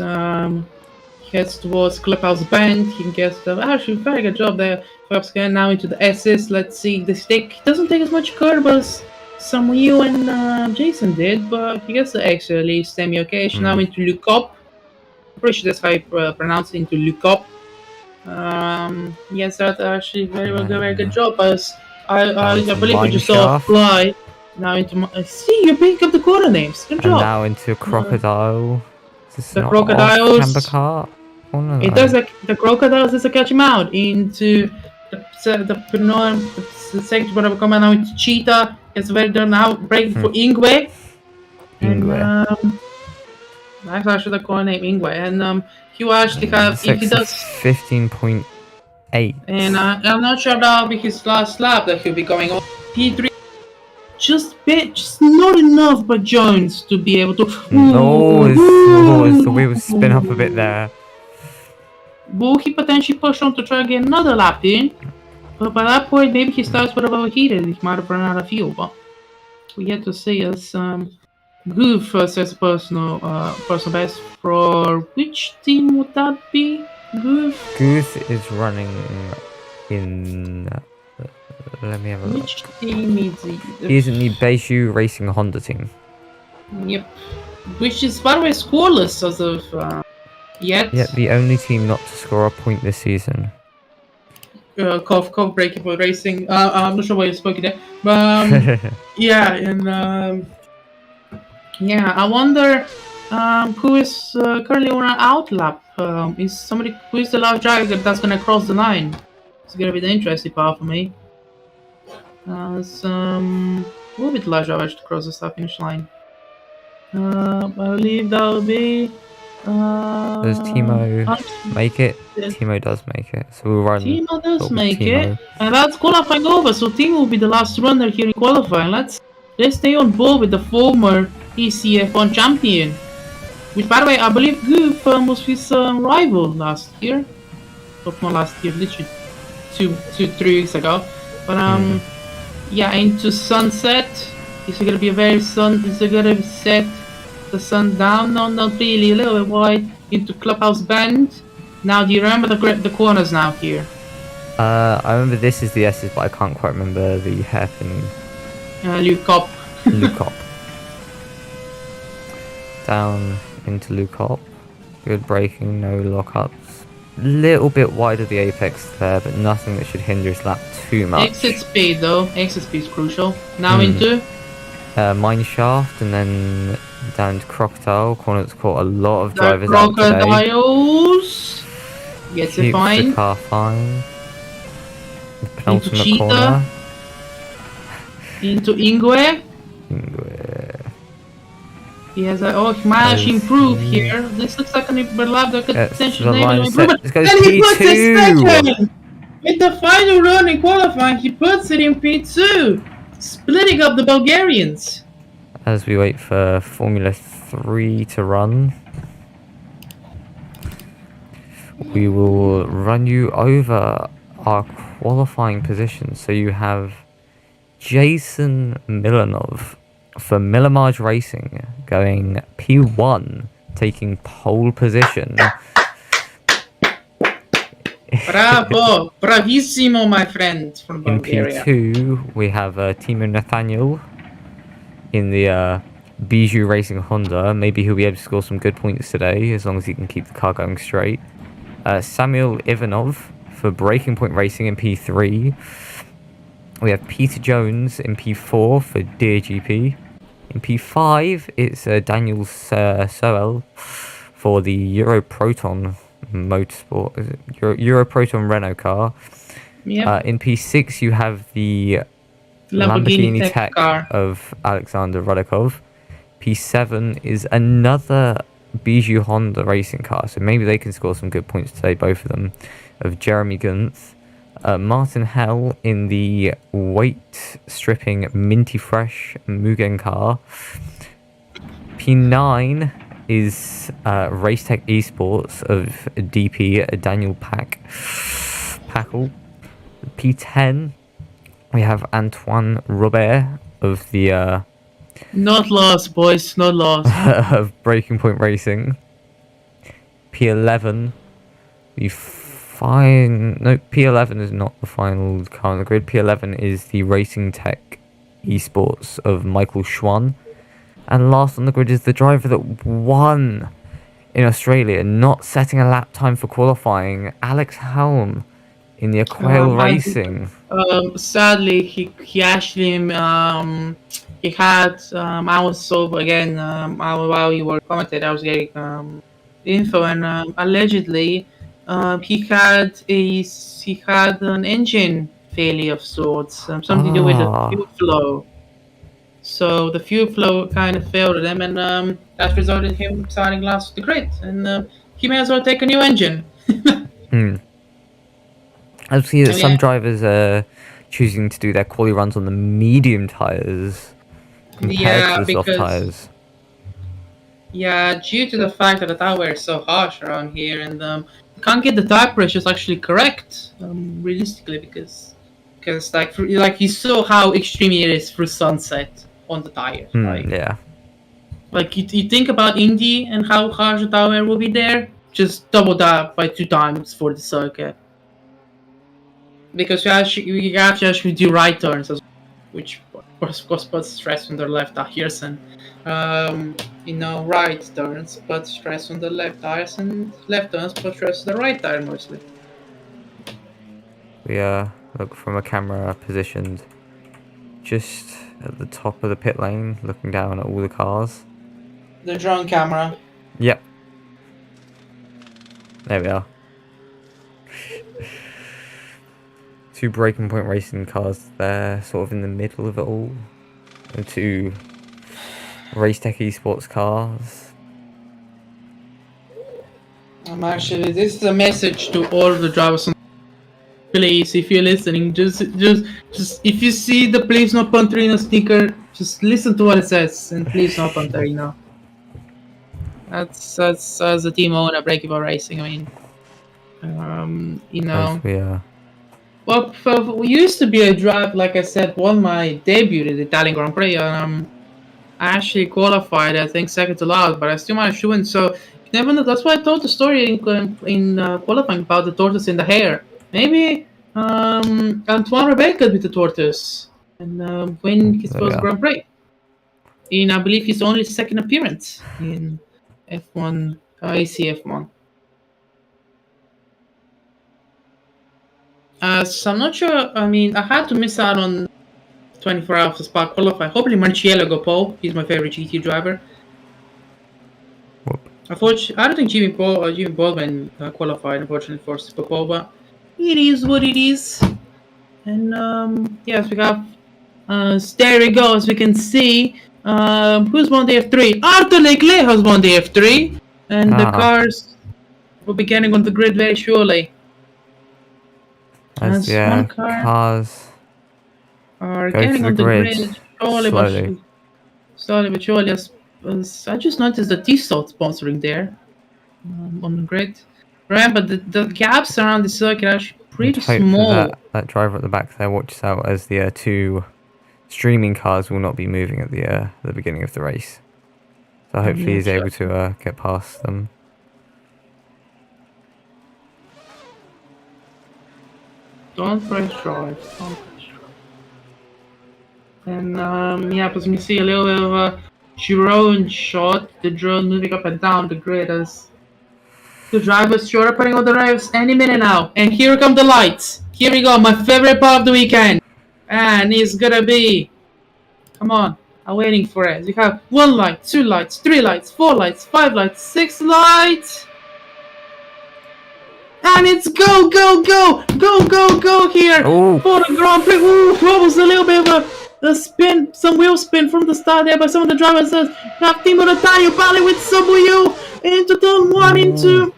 heads towards Clubhouse Bend, he gets actually very good job there. Perhaps getting now into the S's. Let's see, the stick doesn't take as much curb as Samuel and Jason did, but he gets the X at least semi-okay. Now into Lukop. I'm pretty sure that's how you pronounce it, into Lukop. Yes, that's actually very good job. As I believe we just saw Fly now into. See, you're picking up the corner names. Good job. And now into Crocodile. The Crocodiles. Camber car? It does the Crocodiles does catch him out into the second one coming now into Cheetah. It's very done now breaking for Ingwe. That's actually the corner name Ingwe, and he will actually have if he does 15.8. And I'm not sure that'll be his last lap that he'll be going on P3. Just not enough, but Jones to be able to. The wheels spin up a bit there. Will he potentially push on to try and get another lap in? But by that point, maybe he starts with overheated. He might have run out of fuel, but we get to see as Goof says personal best for which team would that be? Goof is running in. Let me have a look. Which team is he? He's in the Beju Racing Honda team. Yep. Which is, by the way, scoreless as of yet. Yeah, the only team not to score a point this season. Cough, breaking for racing. I'm not sure why you spoke there. But, yeah, and I wonder who is currently on an outlap. Is somebody who is the last driver that's gonna cross the line? It's gonna be the interesting part for me. Who will be the last driver to cross the start finish line? I believe that will be. Does Timo make it? Yes. Timo does make it. So we'll run Timo does with make Timo. it, and that's qualifying over. So Timo will be the last runner here in qualifying. Let's stay on board with the former ACF1 champion. Which, by the way, I believe Goof was his rival last year. Not last year, literally 3 weeks ago. But yeah, into sunset. Is it gonna be a very sun? Is it gonna set the sun down? No, not really. A little bit wide into Clubhouse Bend. Now, do you remember the corners now here? I remember this is the S's, but I can't quite remember the hairpin. Luke Cop. Lukop. Down into Lukop. Good braking, no lockups. Little bit wide of the apex there, but nothing that should hinder his lap too much. Exit speed though. Exit speed is crucial. Now into Mine shaft, and then down to Crocodile. Corner that's caught a lot of drivers the out today. Crocodiles. Gets it Keeps fine. the car fine. The Into penultimate Cheetah. corner. Into Ingwe. He has a, he might actually improve here. This looks like an lap that could potentially enable improvement. Let's go And he puts it P2! second! With the final run in qualifying, he puts it in P2, splitting up the Bulgarians. As we wait for Formula 3 to run, we will run you over our qualifying positions. So you have Jason Milanov for Milamaj Racing going P1, taking pole position. Bravo! Bravissimo, my friend from Bulgaria. In P2, we have Timo Nathaniel in the Bijou Racing Honda. Maybe he'll be able to score some good points today, as long as he can keep the car going straight. Samuel Ivanov for Breaking Point Racing in P3. We have Peter Jones in P4 for Deer GP. In P5, it's Daniel Soel for the Europroton Motorsport. Is it Europroton Renault car. Yep. In P6, you have the Lamborghini Tech car of Alexander Rodakov. P7 is another Bijou Honda racing car, so maybe they can score some good points today, both of them, of Jeremy Gunth. Martin Hell in the weight stripping Minty Fresh Mugen car. P9 is Racetech Esports of DP Daniel Packle. P10 we have Antoine Robert of the not lost, boys, not lost. of Breaking Point Racing. P11 P11 is not the final car on the grid. P11 is the Racing Tech Esports of Michael Schwann. And last on the grid is the driver that won in Australia, not setting a lap time for qualifying, Alex Helm in the Aquail Racing. Sadly, he actually he had I was so again while you were commenting, I was getting info, and allegedly he had an engine failure of sorts, something to do with the fuel flow. So the fuel flow kind of failed him, and that resulted in him starting last of the grid, and he may as well take a new engine. I've seen that some drivers are choosing to do their quali runs on the medium tyres compared to the soft tyres. Yeah, due to the fact that the tire is so harsh around here, and can't get the tire pressures actually correct, realistically, because like you saw how extreme it is through sunset on the tires. Yeah. Like you think about Indy and how harsh the tire will be there, just double that by 2 times for the circuit. Because you have to actually do right turns, which of course puts stress on the left tires, and right turns put stress on the left tires, and left turns put stress on the right tire mostly. We look from a camera positioned just at the top of the pit lane, looking down at all the cars. The drone camera. Yep. There we are. 2 Breaking Point Racing cars there, sort of in the middle of it all. And 2 Race Tech Esports cars. Actually, this is a message to all the drivers. Please, if you're listening, just if you see the please no Panterino sticker, just listen to what it says and please no Panterino. That's as a team owner, Breakable Racing. I mean, As we Well, we used to be a drive, like I said, won my debut at the Italian Grand Prix. I actually qualified, I think, second to last, but I still managed to win. So you never know. That's why I told the story in qualifying about the tortoise in the hair. Maybe Antoine Rebecca with the tortoise and win his first Grand Prix. I believe his only second appearance in F1 ACF1. So I'm not sure. I mean, I had to miss out on 24 hours of Spa qualify. Hopefully Marciello go pole. He's my favorite GT driver. Unfortunately, I don't think Jimmy Baldwin qualified, unfortunately, for Super Pole, but it is what it is. And yes, we have there we go. As we can see, who's won the F3? Arthur Leclerc has won the F3, and the cars will be getting on the grid very surely. As one cars are getting on the grid slowly but surely. As I just noticed the T-Salt sponsoring there on the grid. Remember, the gaps around the circuit are actually pretty small. That driver at the back there watches out as the two streaming cars will not be moving at the beginning of the race. So hopefully he's able to get past them. Don't press drive. Don't press drive. And yeah, as we see a little bit of a drone shot, the drone moving up and down the grid as the drivers sure are putting on the rails any minute now. And here come the lights. Here we go, my favorite part of the weekend. And it's gonna be, come on, I'm waiting for it. You have 1 light, 2 lights, 3 lights, 4 lights, 5 lights, 6 lights. And it's go here. Ooh. For the Grand Prix. Ooh, that was a little bit of a spin, some wheel spin from the start there by some of the drivers. Have Timo Natalia battling with some wheel into turn 1 into,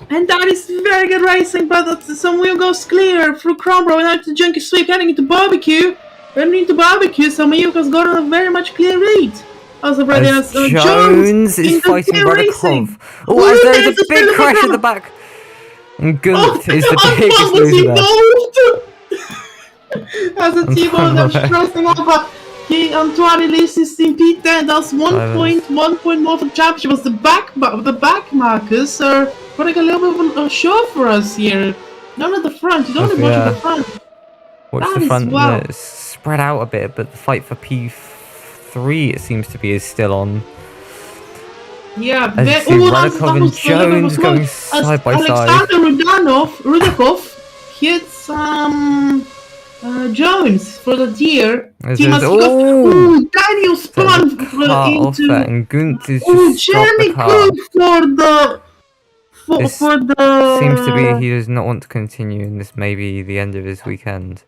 and that is very good racing, but some wheel goes clear through Cromwell and out to Junkie Sweep, heading into barbecue. Some wheel has got a very much clear lead. Also, Jones is fighting Radikov. Oh, as there is a big crash at the back. And Gunt is the biggest loser there. As a team that's crossing over, Antoine leaves his team P10. That's 1 point more for the championship. Was the back markers are putting a little bit of a show for us here. None at the front. You don't have much at the front. Watch the front. It's spread out a bit, but the fight for P3 it seems to be is still on. Yeah, Radikov and Jones going side by side. Alexander Rudakov hits Jones for the deer. Daniel spun into and Gunt is just Jeremy Cook for the seems to be he does not want to continue, and this may be the end of his weekend.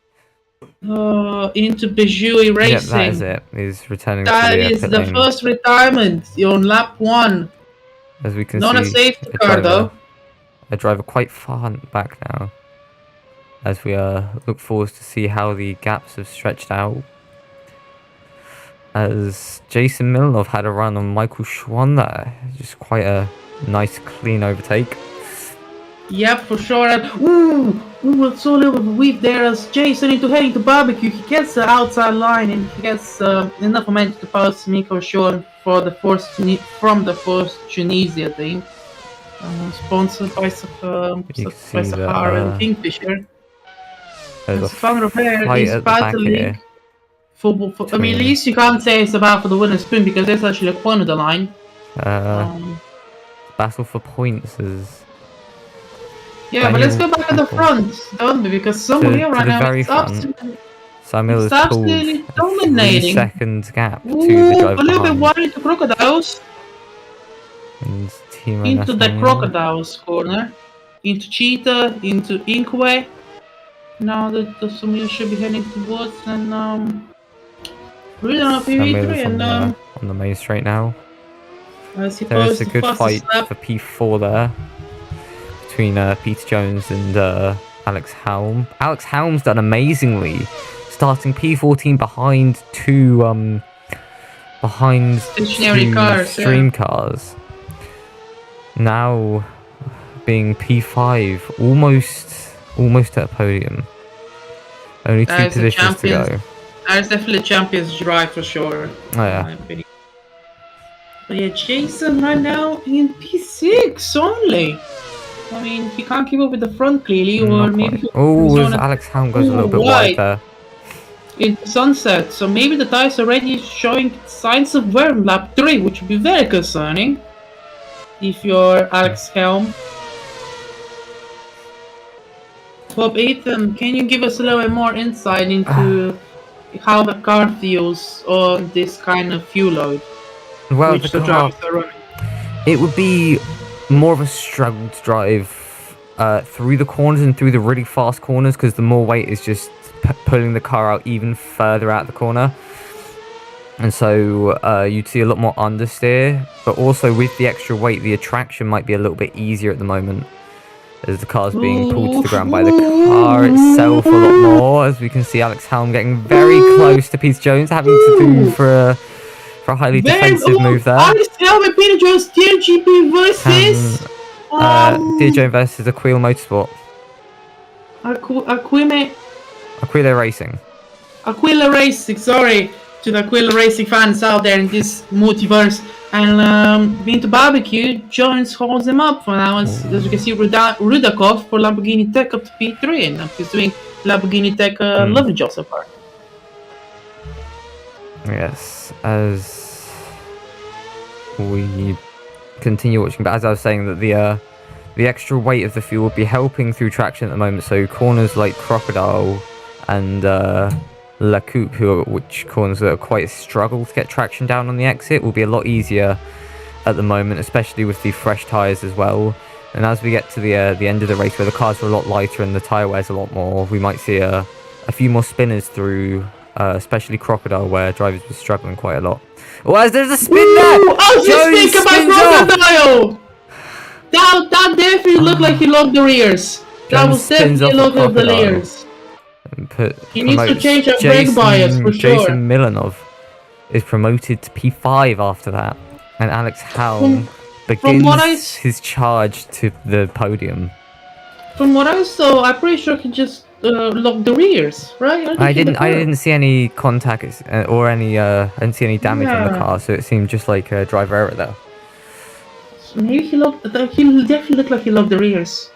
Into Peugeot Racing. Yep, that is it. He's returning that to the is the first retirement on lap 1. As we can see, a safety car though. A driver quite far back now. As we look forward to see how the gaps have stretched out. As Jason Milnov had a run on Michael Schwann there. Just quite a nice clean overtake. Yep, for sure. It's so little of a weave there as Jason heading to barbecue. He gets the outside line and he gets enough momentum to pass Michael Schwann from the first Tunisia, I think. Sponsored by Sahara and Kingfisher. Van Robert is battling for I mean, at least you can't say it's about for the winner's spoon because there's actually a point of the line. Battle for points is. Yeah, but let's go back to the front, don't we? Because somewhere right now it's absolutely dominating. 3 second gap to the driver a little bit wide into Crocodiles. Into the Crocodiles corner. Into Cheetah, into Inkwe. Now the Samuel should be heading towards and really on PV3 and on the main straight now. I There suppose is a the good fight fastest lap. for P4 there between Peter Jones and Alex Helm. Alex Helm's done amazingly, starting P14 behind two Stationary cars, stream cars. Now being P5, almost at a podium. Only two That is a positions to go. That is definitely a champion's drive for sure. Oh yeah. in my opinion. But yeah, Jason right now in P6 only. I mean, he can't keep up with the front clearly, or Not maybe quite. Oh, as Alex Helm goes a little bit wide there. in sunset. So maybe the tires are already showing signs of wear in lap 3, which would be very concerning if you're Alex Helm. Bob Ethan, can you give us a little bit more insight into how the car feels on this kind of fuel load? Well, which the car, drivers are running? it would be more of a struggle to drive through the corners and through the really fast corners, because the more weight is just pulling the car out even further out the corner. And so you'd see a lot more understeer, but also with the extra weight, the attraction might be a little bit easier at the moment, as the car's being pulled to the ground by the car itself a lot more, as we can see Alex Helm getting very close to Peter Jones, having to do for a highly defensive move there. Alex Helm and Peter Jones, TGP versus Peter Jones versus Aquila Motorsport. Aquila Racing. Aquila Racing, sorry to the Aquila Racing fans out there in this multiverse. And being to barbecue, Jones holds him up for now. As you can see, Rudakov for Lamborghini Tech up to P3, and he's doing Lamborghini Tech lovely job so far. Yes, as we continue watching, but as I was saying, that the extra weight of the fuel would be helping through traction at the moment. So corners like Crocodile and La Coupe, which corners that are quite a struggle to get traction down on the exit, will be a lot easier at the moment, especially with the fresh tyres as well. And as we get to the end of the race, where the cars are a lot lighter and the tyre wears a lot more, we might see a few more spinners through, especially Crocodile, where drivers were struggling quite a lot. Oh, there's a spin there! Jones spins off! That definitely looked like he locked the rears. That was definitely locked the rears. He needs to change up brake bias for sure. Jason Milanov is promoted to P5 after that, and Alex Helm begins his charge to the podium. From what I saw, I'm pretty sure he just locked the rears, right? I didn't see any contact or any I didn't see any damage on the car, so it seemed just like a driver error there. So maybe he definitely looked like he locked the rears.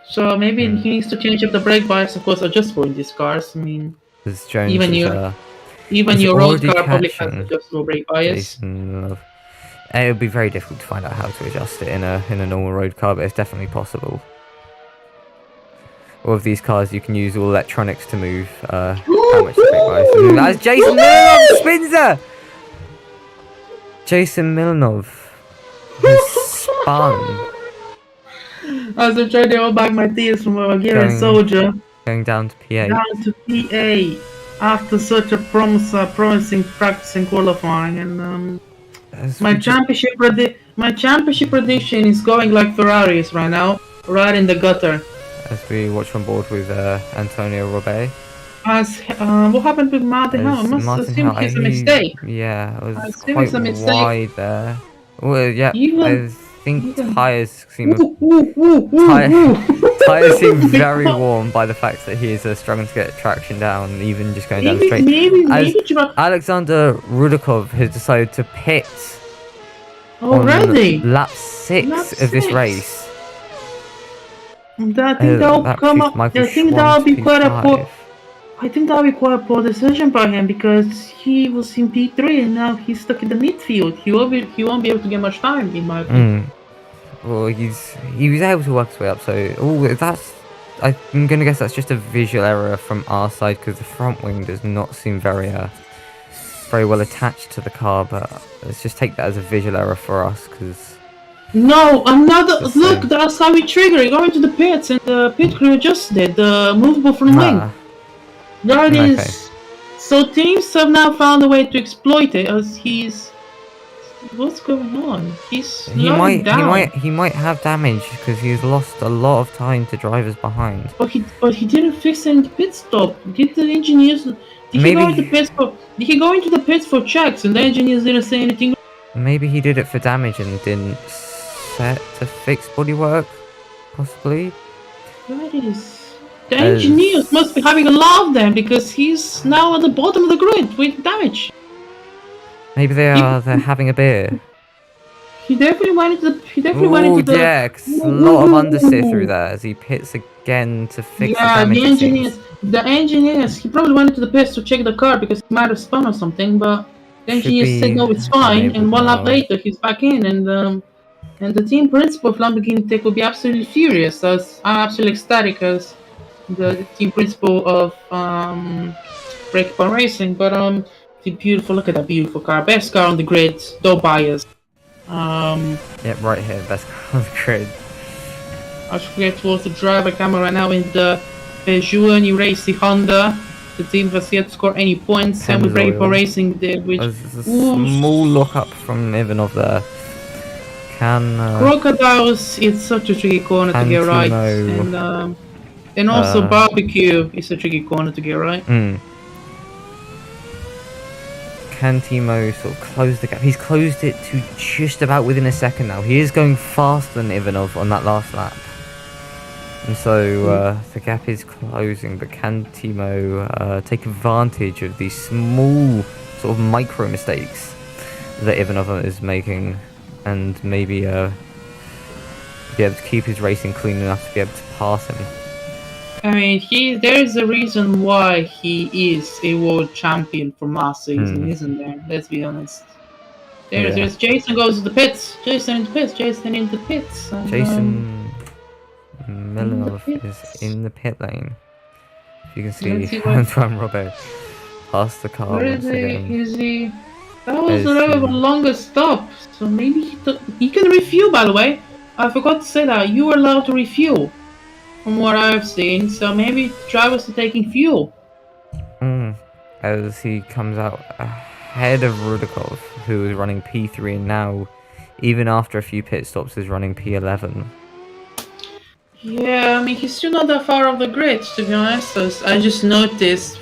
So maybe he needs to change up the brake bias, of course, adjustable in these cars. I mean, even your road car probably has adjustable brake bias. It would be very difficult to find out how to adjust it in a normal road car, but it's definitely possible. All of these cars, you can use all electronics to move how much the brake bias is. That's Jason Milanov spins there! Jason Milanov has spun. As I'm trying to hold back my tears from a Bulgarian soldier. Going down to P8. Down to P8 after such a promising practice and qualifying, and my championship prediction is going like Ferraris right now, right in the gutter. As we watch on board with Antonio Robet. As what happened with Martin Howell? I must assume it's a mistake. Yeah, it was quite wide there. Well, yeah, I think tyres seem tyres seem very warm by the fact that he is struggling to get traction down, even just going down the straight. As Alexander Rudakov has decided to pit already on lap 6 of this race. I think that'll come up. I think that'll be quite a poor decision by him, because he was in P3 and now he's stuck in the midfield. He won't be able to get much time, in my opinion. Well, he was able to work his way up. So I'm gonna guess that's just a visual error from our side, because the front wing does not seem very well attached to the car. But let's just take that as a visual error for us, because. No, another look. That's how we trigger it. Going to the pits, and the pit crew adjusted the movable front wing. There it is. So teams have now found a way to exploit it, as he's What's going on? He's He slowing might, he down. might, he might have damage because he's lost a lot of time to drivers behind. But he didn't fix any pit stop. Did the engineers? Did he go into Maybe, pits for? Did he go into the pits for checks and the engineers didn't say anything? maybe he did it for damage and didn't set to fix bodywork, possibly. That is. The engineers As must be having a laugh then because he's now at the bottom of the grid with damage. maybe they're having a beer. He definitely went into the. He definitely went Oh into the. yeah, a lot of understeer through there as he pits again to fix the Yeah, damage. the It seems. engineers. The engineers. He probably went into the pits to check the car because he might have spun or something. But the Should engineers said be no, it's fine. And enabled one lap now. later, he's back in, and the team principal of Lamborghini Tech will be absolutely furious. As I'm absolutely ecstatic as the team principal of Breakpoint Racing. But the beautiful. Look at that beautiful car. Best car on the grid. No bias. Yep, right here, best car on the grid. I should get towards the driver camera right now in the Peugeot and you race the Honda. The team has yet to score any points. And with Breakpoint Racing there, which There's a small look up from Ivanov there. Can Crocodiles, it's such a tricky corner to get right. And also Barbecue is a tricky corner to get right. Can Timo sort of close the gap? He's closed it to just about within a second now. He is going faster than Ivanov on that last lap. And so the gap is closing, but can Timo take advantage of these small sort of micro mistakes that Ivanov is making and maybe be able to keep his racing clean enough to be able to pass him? I mean, there's a reason why he is a world champion from last season, isn't there? Let's be honest. There's Jason goes to the pits. Jason in the pits. And, Jason Milanov is in the pit lane. You can see Antoine Robert past the car once again. Is he? That was a little bit longer stop, so maybe he can refuel. By the way, I forgot to say that you were allowed to refuel, from what I've seen. So maybe drivers are taking fuel. As he comes out ahead of Rudakov, who is running P3 and now, even after a few pit stops, is running P11. Yeah, I mean, he's still not that far off the grid, to be honest. I just noticed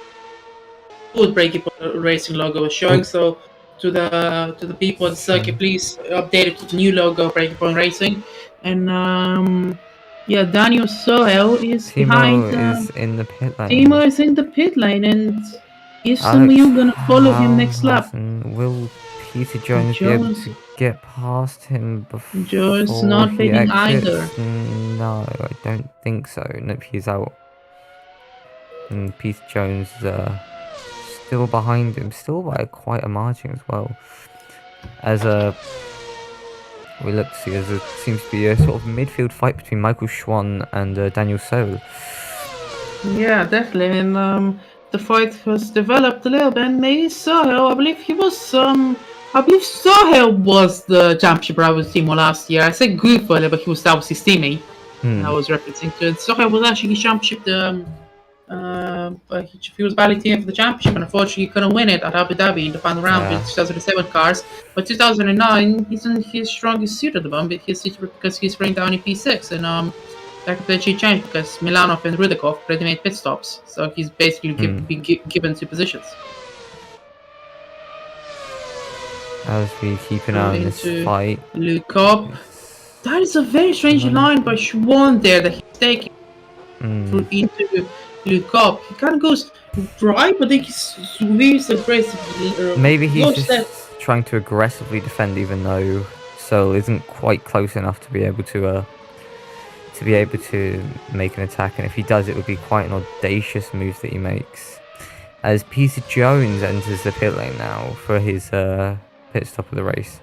would Breakpoint Racing logo was showing. So to the people at the circuit, please update it to the new logo, Breakpoint Racing. And yeah, Daniel Sohel is behind. Timo is in the pit lane. Timo is in the pit lane, and is Samuel gonna follow him next lap? Will Peter Jones be able to get past him before Jones not pitting either. No, I don't think so. Nope, he's out. And Peter Jones still behind him, still by quite a margin as well. As we look to see, as it seems to be a sort of midfield fight between Michael Schwann and Daniel Sohl. Yeah, definitely. And the fight has developed a little bit. And maybe Sohel, I believe Sohel was the championship driver team last year. I said Goof earlier, but that was his teammate. I was referencing to it. Sohel was actually his championship. He was balloting for the championship, and unfortunately, he couldn't win it at Abu Dhabi in the final round with 2007 cars. But 2009, he's in his strongest suit at the moment. Because he's running down in P6, and that could potentially change because Milanov and Rudakov already made pit stops, so he's basically been given two positions. As we keep an eye on this fight, Luke up. That is a very strange line by Schwann there that he's taking into Luke up. He kind of goes right, but then he sweeps aggressively. Maybe he's just trying to aggressively defend, even though Sohl isn't quite close enough to be able to make an attack. And if he does, it would be quite an audacious move that he makes. As Peter Jones enters the pit lane now for his pit stop of the race.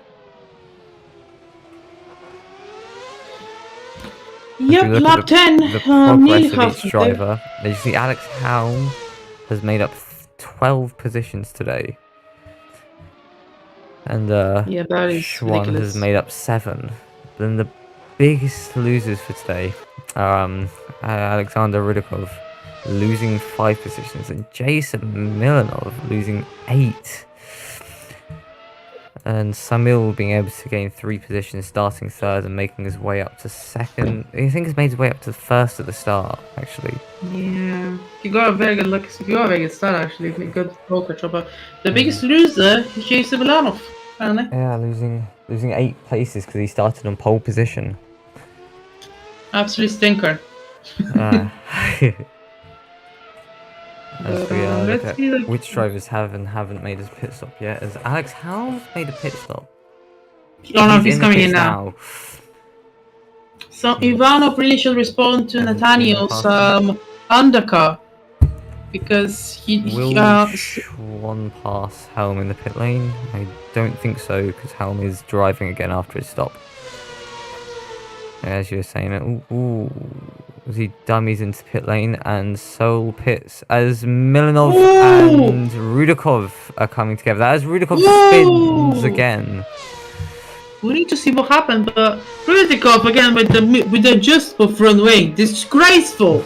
Yep, lap 10. The progress of each driver. As you see, Alex Helm has made up 12 positions today. And yeah, that is Schwann ridiculous. has made up 7. Then the biggest losers for today are Alexander Rudakov losing 5 positions and Jason Milanov losing 8. And Samil being able to gain 3 positions, starting third and making his way up to second. I think he's made his way up to first at the start, actually. Yeah, he got a very good look. He got a very good start actually. Good roll control. But the biggest loser is Jason Milanov, apparently. Yeah, losing 8 places because he started on pole position. Absolute stinker. As we look let's at see, which drivers have and haven't made his pit stop yet, as Alex Howell's made a pit stop. Oh no, he's the coming in pits now. So Ivanov really should respond to Nathaniel's undercar because he will Schwann pass Helm in the pit lane? I don't think so because Helm is driving again after his stop. As you were saying, as he dummies into pit lane and Soul pits as Milanov and Rudakov are coming together. As Rudakov spins again. We need to see what happened, but Rudakov again with the adjustable front wing. Disgraceful.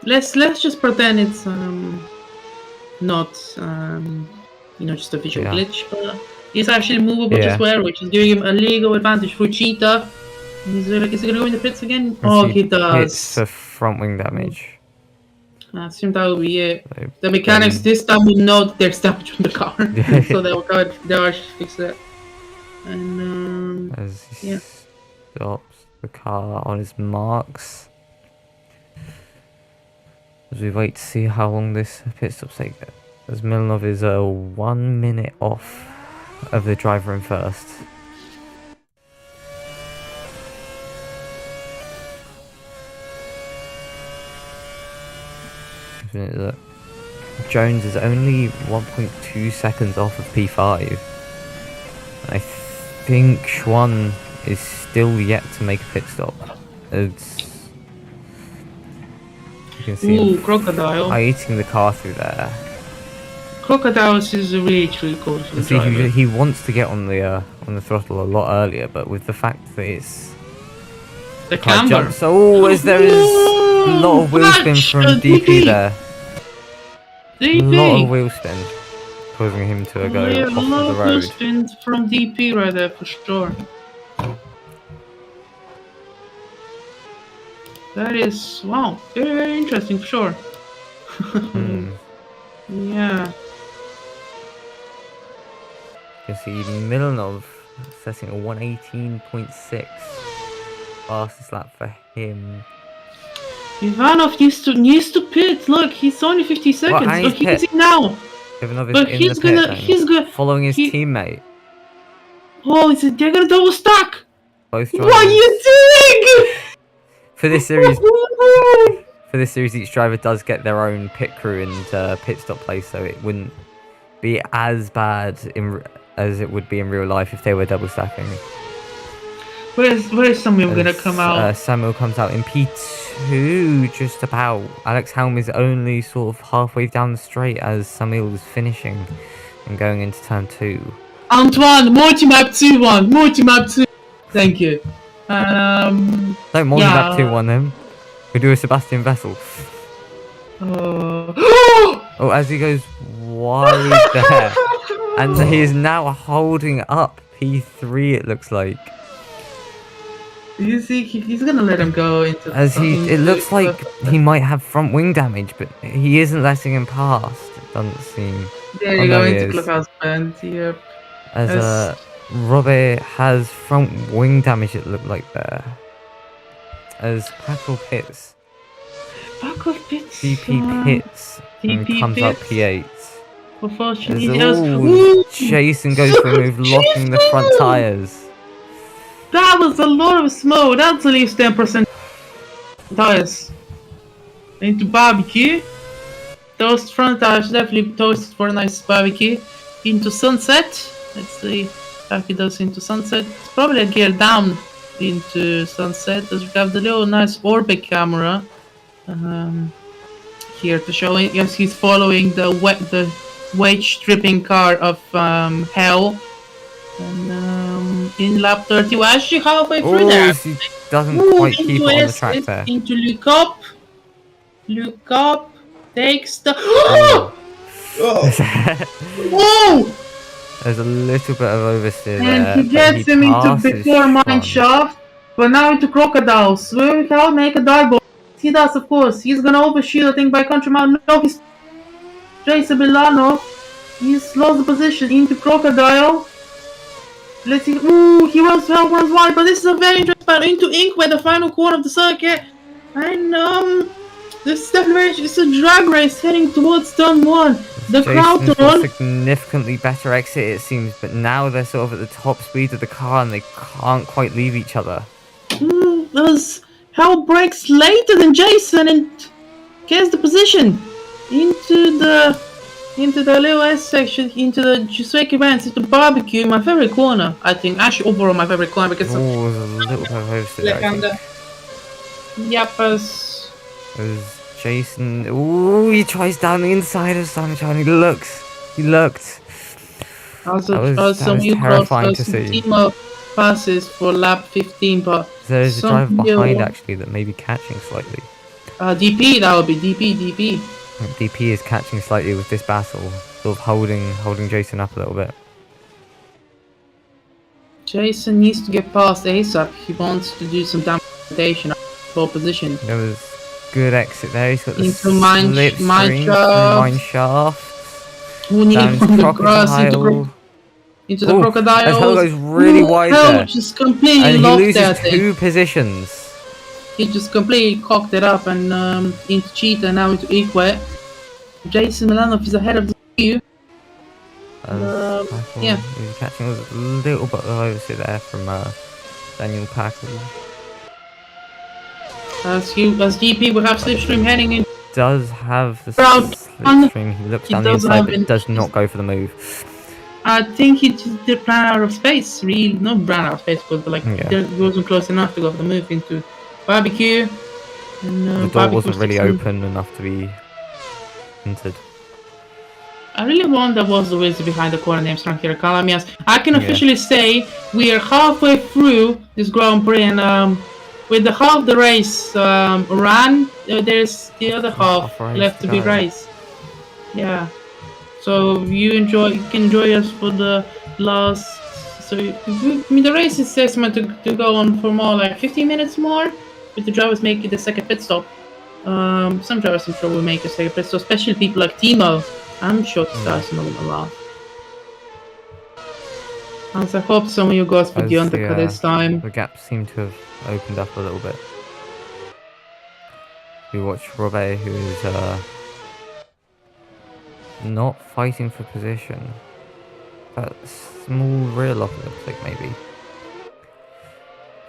Let's just pretend it's not just a visual glitch, but he's actually movable as well, which is giving him a legal advantage for Cheetah. Is he gonna go in the pits again? He does. It's for front wing damage. I assume that will be it. So the mechanics this time will know that there's damage on the car, so they'll actually fix it. And as he stops the car on his marks. As we wait to see how long this pit stop takes. As Milanov is 1 minute off of the driver in first. Jones is only 1.2 seconds off of P5. I think Schwann is still yet to make a pit stop. You can see Crocodile eating the car through there. Crocodiles is really cool for the driver. He wants to get on the throttle a lot earlier, but with the fact that it's the camber. As there is a lot of wheel spin from DP there. A lot of wheel spin, causing him to go off of the road. A lot of wheel spin from DP right there for sure. That is very very interesting for sure. Yeah. You can see Milanov setting a 118.6 fastest lap for him. Ivanov needs to pit. Look, he's only 50 seconds. Look, he can see now. Ivanov is he's gonna following his teammate. They're gonna double stack. Both drivers. What are you doing? For this series, each driver does get their own pit crew and pit stop place, so it wouldn't be as bad as it would be in real life if they were double stacking. Where's Samuel gonna come out? Samuel comes out in P2, just about. Alex Helm is only sort of halfway down the straight as Samuel is finishing and going into turn 2. Antoine, multi-map 2-1, multi-map 2. Thank you. Don't multi-map 2-1 him. We do a Sebastian Vettel. As he goes wide there. And he is now holding up P3, it looks like. You see, he's gonna let him go into. It looks like he might have front wing damage, but he isn't letting him pass. It doesn't seem. There you go into clubhouse bend. Yep. As Robert has front wing damage, it looked like there. As Packle pits. DP pits. And comes out P8. Unfortunately, Jason goes for a move, locking the front tyres. That was a lot of smoke. That's at least 10% tires. Into barbecue. Those front tires definitely toasted for a nice barbecue. Into sunset. Let's see how he does into sunset. It's probably a gear down into sunset as we have the little nice orbit camera here to show it. Yes, he's following the wage stripping car of Hell. And in lap 30, we're actually halfway through there. He doesn't quite keep it on the track there. Into Luke up takes the. There's a little bit of oversteer And there, he but gets he him into passes before mine front. shaft, but now into crocodiles. Will Cal make a dive ball? He does, of course. He's gonna overshoot, I think, by country mile. No, he's Jason Milano. He's lost the position into crocodile. Let's see. Ooh, he runs wide, but this is a very interesting battle into Ink where the final corner of the circuit. And this is definitely it's a drag race heading towards turn 1. The crowd Jason's got on. significantly better exit, it seems, but now they're sort of at the top speed of the car and they can't quite leave each other. As Hell breaks later than Jason and gets the position into the little S section, into the Juswek events, into barbecue, my favorite corner, I think. Actually, overall, my favorite corner because Oh, there's a little bit of oversteer there, I think. Yep, as Jason. Ooh, he tries down the inside of Simon. He looked. That was terrifying to see. Timo passes for lap 15, but There's a driver behind actually that may be catching slightly. DP, that would be DP. DP is catching slightly with this battle, sort of holding Jason up a little bit. Jason needs to get past ASAP. He wants to do some damage for position. There was good exit there. He's got the Into mine shaft. Who needed from the grass into the crocodile. As hell goes really wide there. Just completely and he locked loses that two positions. He just completely cocked it up and into Cheetah, now into Equa. Jason Milanov is ahead of the queue. Yeah. He's catching a little bit of oversteer there from Daniel Packer. As GP will have Slipstream heading in. Does have the Slipstream. He looks down the inside but does not go for the move. I think he just did ran out of space, really. Not ran out of space, but like he wasn't close enough to go for the move into barbecue. And, the door wasn't really open enough to be entered. I really wonder what's the reason behind the corner names from here, Kyalami. I can officially say we are halfway through this Grand Prix, and with the half the race run, there's the other half left to be raced. Yeah. So you can enjoy us for the last. So I mean, the race is estimated to go on for more like 15 minutes more, with the drivers making the second pit stop. Some drivers I'm sure will make a second pit stop, especially people like Timo. I'm sure he starts in a lot. As I hope some of you guys put the undercut this time. The gap seemed to have opened up a little bit. We watch Robert, who is not fighting for position. That small rear lock, it looks like, maybe.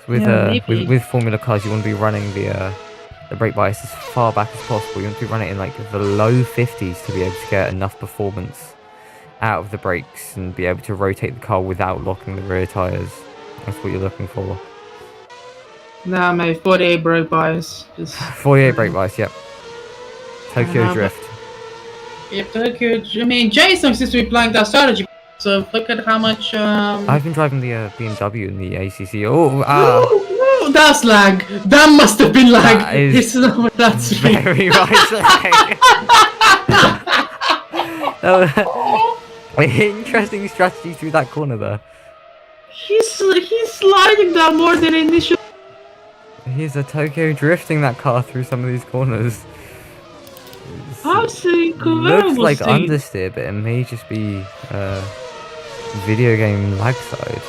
So with Formula cars, you want to be running the brake bias as far back as possible. You want to be running it in like the low 50s to be able to get enough performance out of the brakes and be able to rotate the car without locking the rear tyres. That's what you're looking for. Nah, mate, 48 brake bias. 48 brake bias, yep. Tokyo Drift. Yep, Tokyo. I mean, Jason seems to be playing that strategy. So look at how much. I've been driving the BMW in the ACC. Oh, that's lag. That must have been lag. It's not that's very much lag. Interesting strategy through that corner there. He's sliding down more than initial. He's a Tokyo drifting that car through some of these corners. Absolutely looks like understeer, but it may just be video game lag side.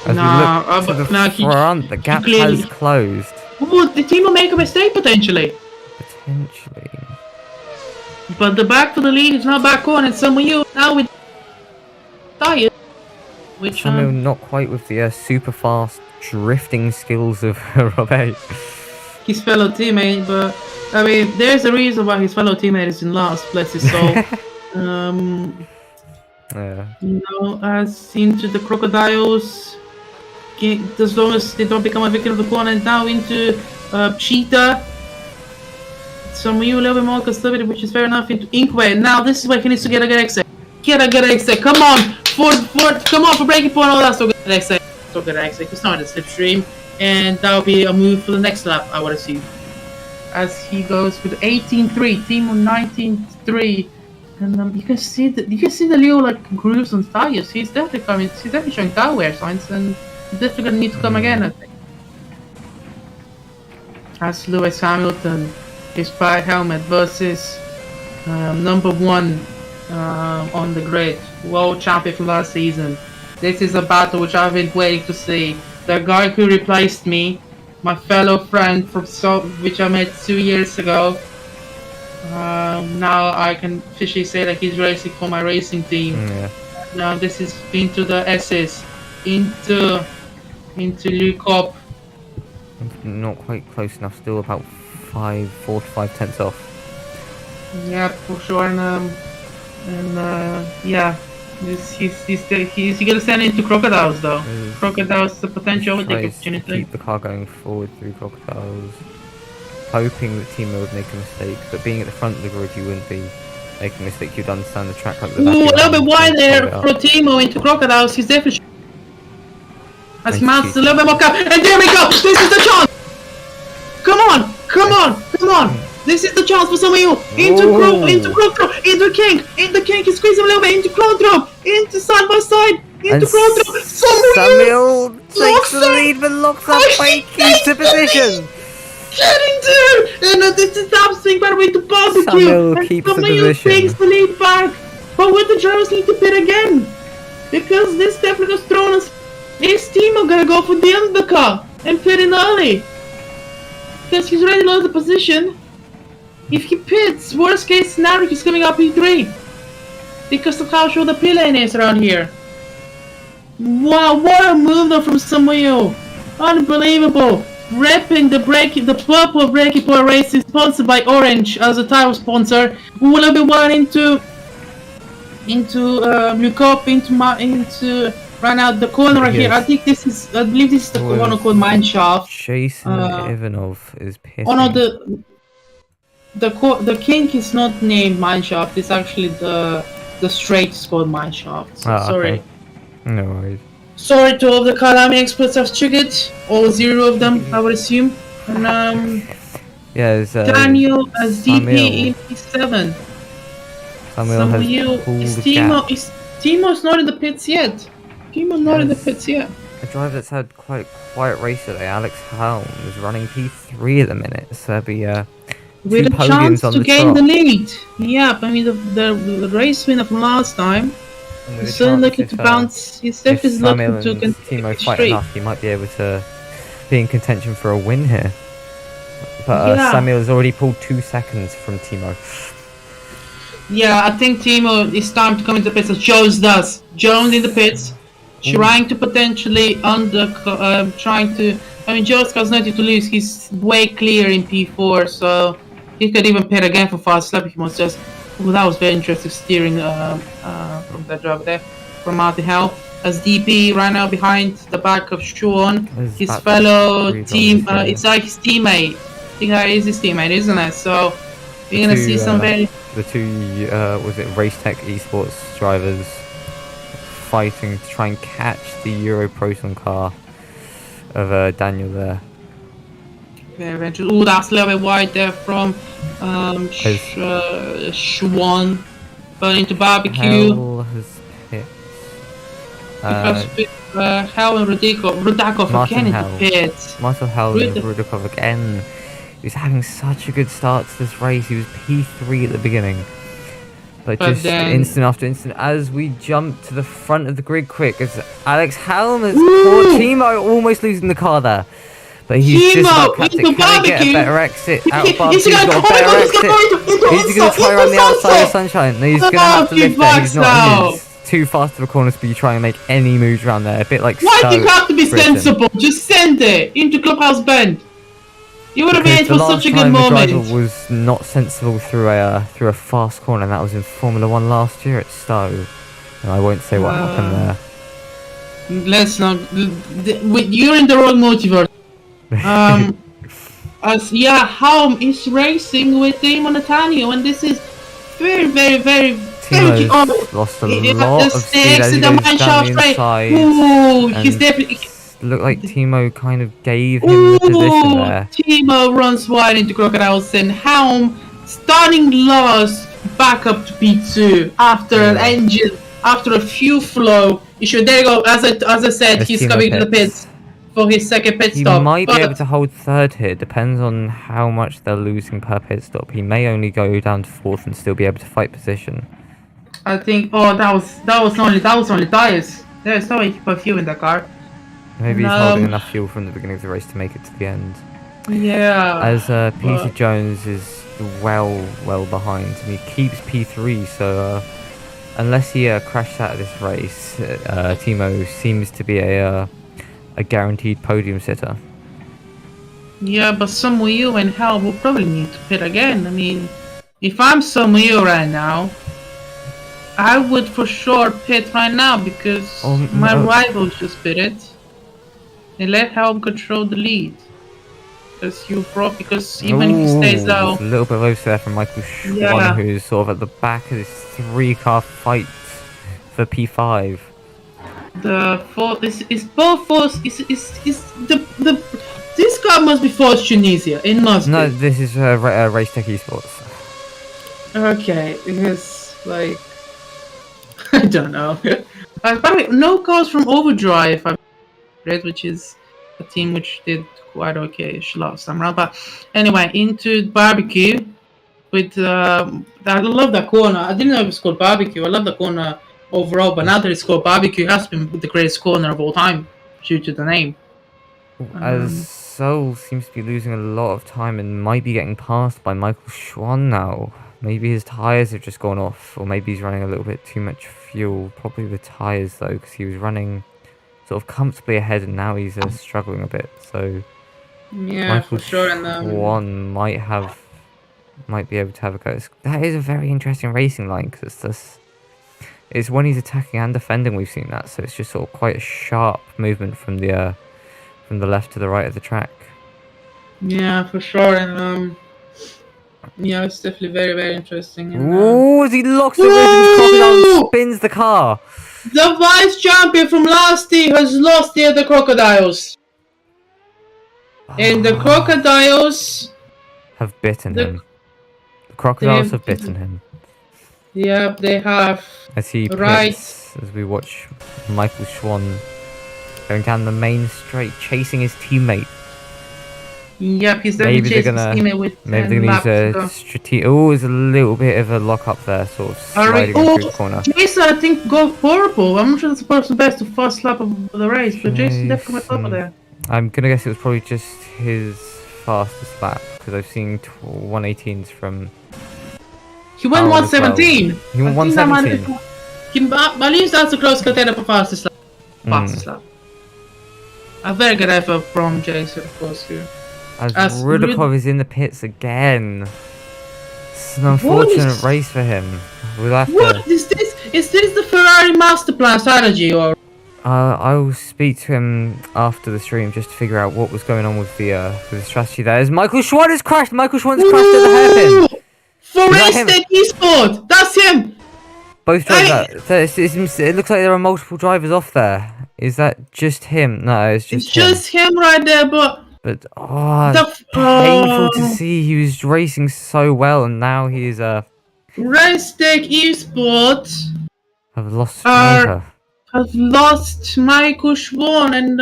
As we look to the front, the gap has closed. Oh, the team will make a mistake potentially. Potentially. But the back for the lead is not back on, and some of you now with tires. Which not quite with the super fast drifting skills of Robert. His fellow teammate, but I mean, there's a reason why his fellow teammate is in last, bless his soul. You know, as into the crocodiles, as long as they don't become a victim of the corner, and now into Cheetah. Some of you a little bit more conservative, which is fair enough, into Inkway. Now this is where he needs to get a good exit. Get a good exit. Come on, come on for breaking point. Oh, that's so good exit. So good exit. He's not in the slipstream, and that'll be a move for the next lap, I would assume. As he goes with 18-3, team on 19-3. And you can see the little like grooves on tires. He's definitely coming. He's definitely showing tire wear signs, and he's definitely gonna need to come again. I think. As Lewis Hamilton, his white helmet versus number one on the grid, world champion from last season. This is a battle which I've been waiting to see. The guy who replaced me, my fellow friend from which I met 2 years ago. Now I can officially say that he's racing for my racing team. Yeah. Now this is into the S's, into Lucop. Not quite close enough. Still about 4 to 5 tenths off. Yeah, for sure. Yeah, he's gonna send into crocodiles though. Crocodiles, the potential overtake opportunity. Keep the car going forward through crocodiles, hoping that Timo would make a mistake. But being at the front of the grid, you wouldn't be making a mistake. You'd understand the track like the back of your Ooh, a little bit hand, wide there hold for it up. Timo into crocodiles. He's definitely. As And Mounts a cheating. little bit more cap, and there we go. This is the chance. Come on, come on, come on. This is the chance for some of you. Into Ooh. into King. He's squeezing a little bit into Clone into side by side, into And Clone Samuel takes locks the up. lead, but locks up by keeps the position. Getting there! And this is absolutely incredible into barbecue. Samuel And keeps the Samuel position. takes the lead back. But with the drivers need to pit again. Because this definitely was thrown us. Is Timo gonna go for the undercut and pit in early? Because he's already lost the position. If he pits, worst case scenario, he's coming up P3. Because of how short the pit lane is around here. Wow, what a move though from Samuel. Unbelievable. Repping the purple Breaking Point Racing, sponsored by Orange as a title sponsor. We will be one into Lucop, into run out the corner right here. I believe this is the corner called Mineshaft. Jason Ivanov is pissing. Oh no, the king is not named Mineshaft. It's actually the straight is called Mineshaft. So sorry. Okay. No worries. Sorry to all the Kyalami experts I've triggered. All 0 of them, I would assume. And Yeah, it's, Daniel as Samuel. DP in P7. Samuel has pulled is the gap. Timo's not in the pits yet. Timo's not in the pits yet. A driver that's had quite a quiet race today, Alex Helm, is running P3 at the minute, so there'll be With two a chance podiums on to the gain trot. the lead. Yeah, I mean the race winner from last time. And with He's a certainly chance looking if, to bounce. He's If definitely Samuel looking to and continue Timo the fight streak. enough, he might be able to be in contention for a win here. But Yeah. Samuel has already pulled 2 seconds from Timo. Yeah, I think Timo is time to come into the pits as Jones does. Jones in the pits, trying to potentially Jones has nothing to lose. He's way clear in P4, so he could even pit again for fast lap if he wants. Just that was very interesting steering from that driver there, from Martin Hell. As DP right now behind the back of Sean, his back fellow three team. drivers It's like his teammate. I think that is his teammate, isn't it? So you're gonna see some very. The two, was it Race Tech Esports drivers fighting to try and catch the Euro Proton car of Daniel there. Oh, that's a little bit wide there from Schwan, but into barbecue. Hell has pit. Hell and Rudakov Martin again into Hell. pits. Marcel Hell and Rudakov again. He was having such a good start to this race. He was P3 at the beginning. But just then- instant after instant, as we jump to the front of the grid quick, as Alex Helm has caught Timo almost losing the car there. But he's just about capped it. into Can he get a barbecue. better exit? Out He's barbecue, he's gonna got a go, better he's gonna exit. go into He's going to try around the outside of Sunshine. No, he's going to have to lift there. He's not. He's too fast to the corner speed to try and make any moves around there. A bit like Why do you Stoke, have to be Britain. sensible? Just send it into Clubhouse Bend. You would have Because made the for last such a good time the moment. driver was not sensible through a fast corner, and that was in Formula 1 last year at Stowe. And I won't say what happened there. Let's not. You're in the wrong multiverse. Helm is racing with Timo Nathaniel, and this is very, very, very, very. Timo's lost a lot of speed as he the goes mine down shaft the right. inside. Ooh, he's and definitely. Looked like Timo kind of gave him the position there. Timo runs wide into Crocodiles, and Helm starting last back up to P2 after an engine, after a fuel flow issue. There you go. As I said, Let's he's see coming my to the pits for his second pit He stop. might but be able to hold third here. Depends on how much they're losing per pit stop. He may only go down to fourth and still be able to fight position. I think. Oh, that was only tires. There's no fuel in the car. Maybe he's holding enough fuel from the beginning of the race to make it to the end. Yeah. As Peter Jones is well behind, and he keeps P3. So unless he crashes out of this race, Timo seems to be a guaranteed podium sitter. Yeah, but Samuel and Hal will probably need to pit again. I mean, if I'm Samuel right now, I would for sure pit right now because my rivals just pitted. And let Helm control the lead. Because even if he stays out... A little bit close there from Michael Schwann, who's sort of at the back of this 3-car fight for P5. This car must be Force Tunisia. It must be. No, this is Race Tech Esports. Okay, because, like... I don't know. By the way, no cars from Overdrive, which is a team which did quite okay-ish last time around. But anyway, into barbecue with I love that corner. I didn't know it was called barbecue. I love the corner overall, but now that it's called barbecue, it has been the greatest corner of all time due to the name. As Soul seems to be losing a lot of time and might be getting passed by Michael Schwann now. Maybe his tyres have just gone off, or maybe he's running a little bit too much fuel. Probably the tyres though, because he was running sort of comfortably ahead and now he's struggling a bit. So yeah, Michael for sure. Schwann might be able to have a go. That is a very interesting racing line because it's when he's attacking and defending we've seen that. So it's just sort of quite a sharp movement from the left to the right of the track. Yeah, for sure. And yeah, it's definitely very, very interesting. Ooh, as he locks the wheel and Crocodile spins the car. The vice champion from last year has lost here the Crocodiles. And the Crocodiles have bitten him. The Crocodiles have bitten him. Yeah, they have. As he pits, as we watch Michael Schwann going down the main straight, chasing his teammate. Yep, he's definitely chasing his teammate with maybe they're going to use a strategic... Oh, there's a little bit of a lock-up there, sort of sliding through the corner. Jason, I think, go horrible. I'm not sure that's the person best to first lap of the race, but Jason definitely went over there. I'm going to guess it was probably just his fastest lap, because I've seen 118s from... He went 117! Well. He went 117? At least that's a close contender for fastest lap. A very good effort from Jason, of course, here. As Rudakov is in the pits again. It's an unfortunate race for him. What is this? Is this the Ferrari master plan strategy, or? I will speak to him after the stream just to figure out what was going on with the strategy there. As Michael Schwann has crashed. Michael Schwann's crashed at the hairpin. For Race Tech Esports, that's him. Both drivers. It looks like there are multiple drivers off there. Is that just him? No, it's just him. It's just him right there, but painful to see. He was racing so well, and now he's Race Tech Esports have lost driver. Have lost Michael Schwann, and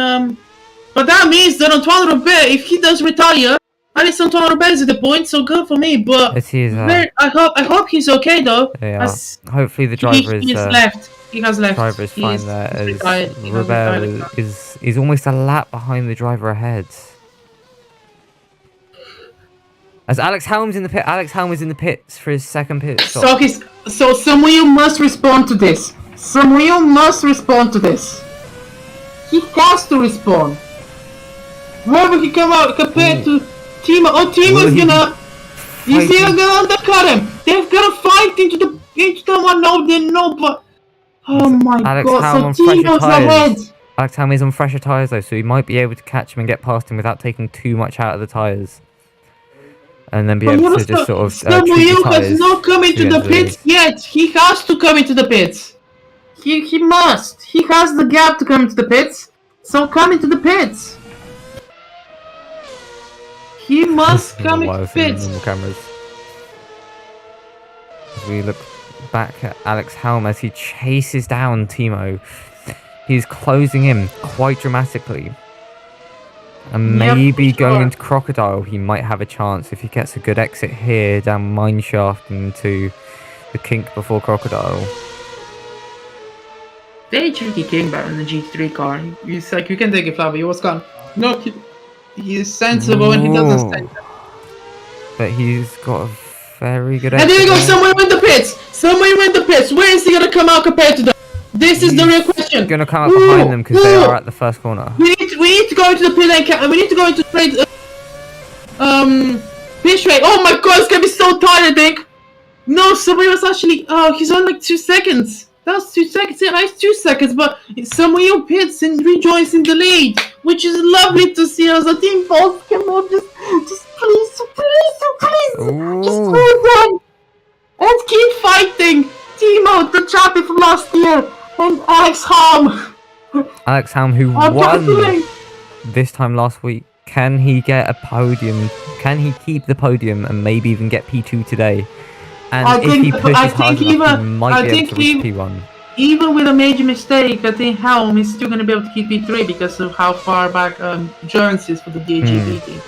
but that means that Antoine Robert, if he does retire, at least Antoine Robert is at the point, so good for me. But I hope he's okay though. Yeah. Hopefully the driver is left. He has left. Driver is fine there. As Robert is almost a lap behind the driver ahead. As Alex Helm's in the pit. Alex Helm is in the pits for his second pit stop. So Samuel must respond to this. Samuel must respond to this. He has to respond. Whoever he come out compared to Timo. Oh, Timo's gonna. You see, they're gonna undercut him. They're gonna fight into the one. No, they know, but. Oh my god! So Timo's ahead. Alex Helm is on fresher tyres though, so he might be able to catch him and get past him without taking too much out of the tyres. And then be able to just sort of Samuel has not come into the pits yet. He has to come into the pits. He must. He has the gap to come into the pits. So come into the pits. He must come into the pits. As we look back at Alex Helm as he chases down Timo. He's closing in quite dramatically. And maybe going into Crocodile, he might have a chance if he gets a good exit here down Mineshaft into the kink before Crocodile. Very tricky king back in the G3 car. He's like, you can take it, Flavio. He was gone. No, he's sensible and he doesn't stand. But he's got a very good exit. And there you go, somewhere in the pits! Somewhere in the pits! Where is he gonna come out compared to them? This is the real question. He's gonna come up behind them because they are at the first corner. We need to go into the pit lane. We need to go into trade. Pit trade. Oh my god, it's gonna be so tight. I think. No, somebody was actually. Oh, he's on like 2 seconds. That's 2 seconds. Yeah, nice 2 seconds. But somebody pits and rejoins in the lead, which is lovely to see. As a team boss, come on, just please, just hold on. Let's keep fighting. Timo, the champion from last year. And Alex Helm. Alex Helm, who won this time last week. Can he get a podium? Can he keep the podium and maybe even get P2 today? And if he pushes hard enough, he might be able to reach P1. Even with a major mistake, I think Helm is still going to be able to keep P3 because of how far back Jones is for the DHGP team.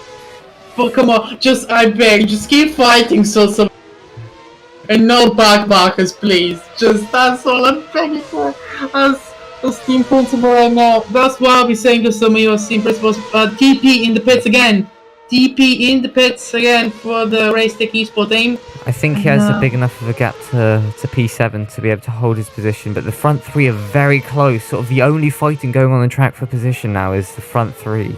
But come on, I beg, just keep fighting, so. And no backmarkers, please. Just that's all I'm begging for. As team principal right now. That's why I'll be saying to some of your team principals. TP in the pits again. TP in the pits again for the Race Tech Esport team. I think he has a big enough of a gap to P7 to be able to hold his position, but the front three are very close. Sort of the only fighting going on the track for position now is the front three.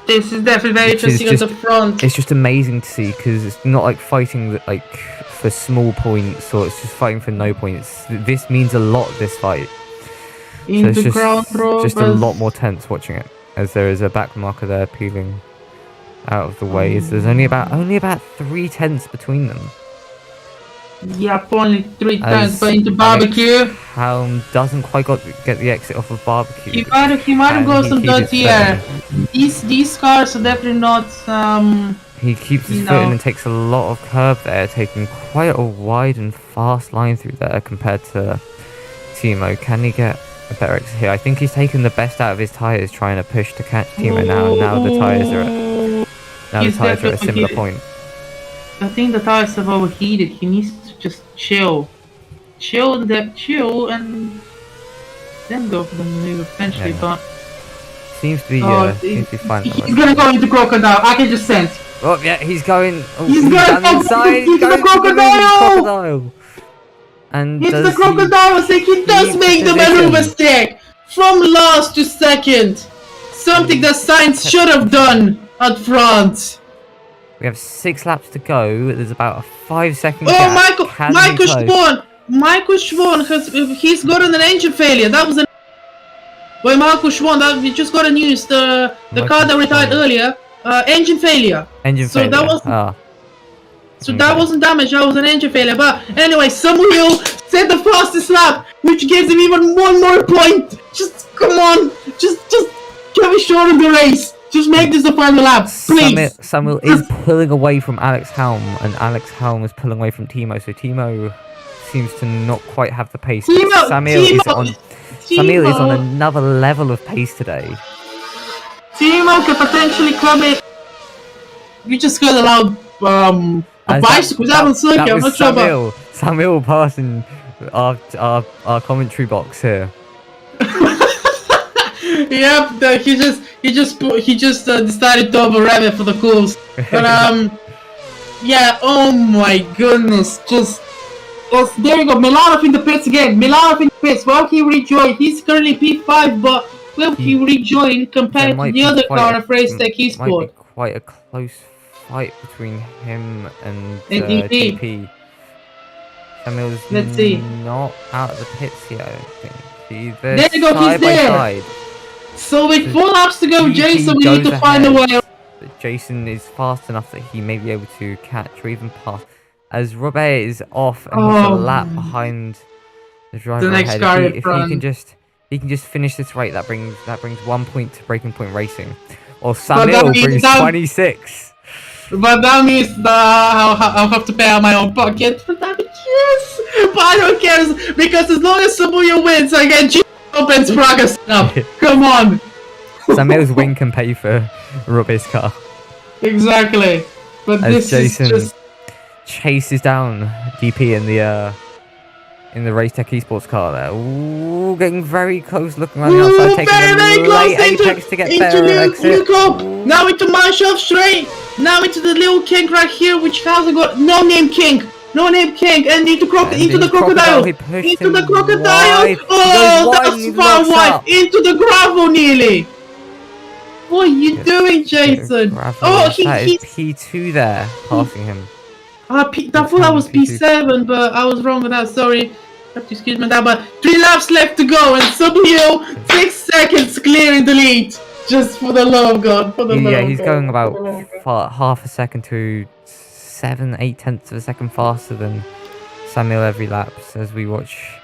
This is definitely very interesting at the front. It's just amazing to see because it's not like fighting like for small points or it's just fighting for no points. This means a lot, this fight. In so it's the ground, just a lot more tense watching it as there is a back marker there peeling out of the way. There's only about 3/10 between them. Yep, only 3/10, but into barbecue. Helm doesn't quite get the exit off of barbecue. He might have got some dirty air. These cars are definitely not. He keeps his foot in and takes a lot of curve there, taking quite a wide and fast line through there compared to Timo. Can he get a better exit here? I think he's taken the best out of his tyres trying to push to catch Timo now. Now the tyres are at a similar point. I think the tyres have overheated. He needs to just chill and then go for the maneuver eventually. But seems to be fine. He's gonna go into Crocodile. I can just sense. Oh yeah, he's going. Oh, he's going inside. He's going Crocodile. And it's the Crocodile. I think he does make the maneuver stick from last to second. Something that Sainz should have done at front. We have 6 laps to go. There's about a 5-second gap. Oh, Michael Schwan he's gotten an engine failure. That was Michael Schwan. We just got a news. The car that retired earlier. Engine failure. That wasn't damage. That was an engine failure. But anyway, Samuel set the fastest lap, which gives him even one more point. Just come on. Just can we shorten the race? Just make this the final lap, please. Samuel is pulling away from Alex Helm, and Alex Helm is pulling away from Timo. So Timo seems to not quite have the pace. Samuel is on another level of pace today. Timo could potentially come in. You just got allowed a bicycle down on circuit. I'm not sure about Samuel passing our commentary box here. Yep, he just decided to overrev it for the cools. But yeah, oh my goodness, there you go. Milanov in the pits again. Milanov in the pits. Will he rejoin? He's currently P5, but will he rejoin compared to the other car of Race Tech Esport? Might be quite a close fight between him and TP. Samuel's not out of the pits yet, I don't think. There you go, he's there. Side. So with 4 laps to go, Jason, we need to find a way. Jason is fast enough that he may be able to catch or even pass. As Robert is off and he's a lap behind the driver ahead. If he can just finish this rate, that brings 1 point to Breaking Point Racing. Or Samuel brings 26. But that means that I'll have to pay out my own pocket for that. Yes, but I don't care because as long as Samuel wins, I get G opens Praga up. Come on. Samuel's win can pay for Robbie's car. Exactly. But As this Jason is just chases down DP in the Race Tech Esports car there. Ooh, getting very close, looking around the outside, taking the late apex to get better exit. Now into Manshaft straight. Now into the little kink right here, which hasn't got no name kink. No name kink, and into the crocodile. Into the crocodile. Oh, that's far wide. Into the gravel nearly. What are you doing, Jason? Oh, he's P2 there, passing him. I thought that was P7, but I was wrong with that. Sorry. Have to excuse me that, but 3 laps left to go, and Subio 6 seconds clearing the lead. Just for the love of God, for the love of God. Yeah, he's going about half a second to 7-8 tenths of a second faster than Samuel every lap. As we watch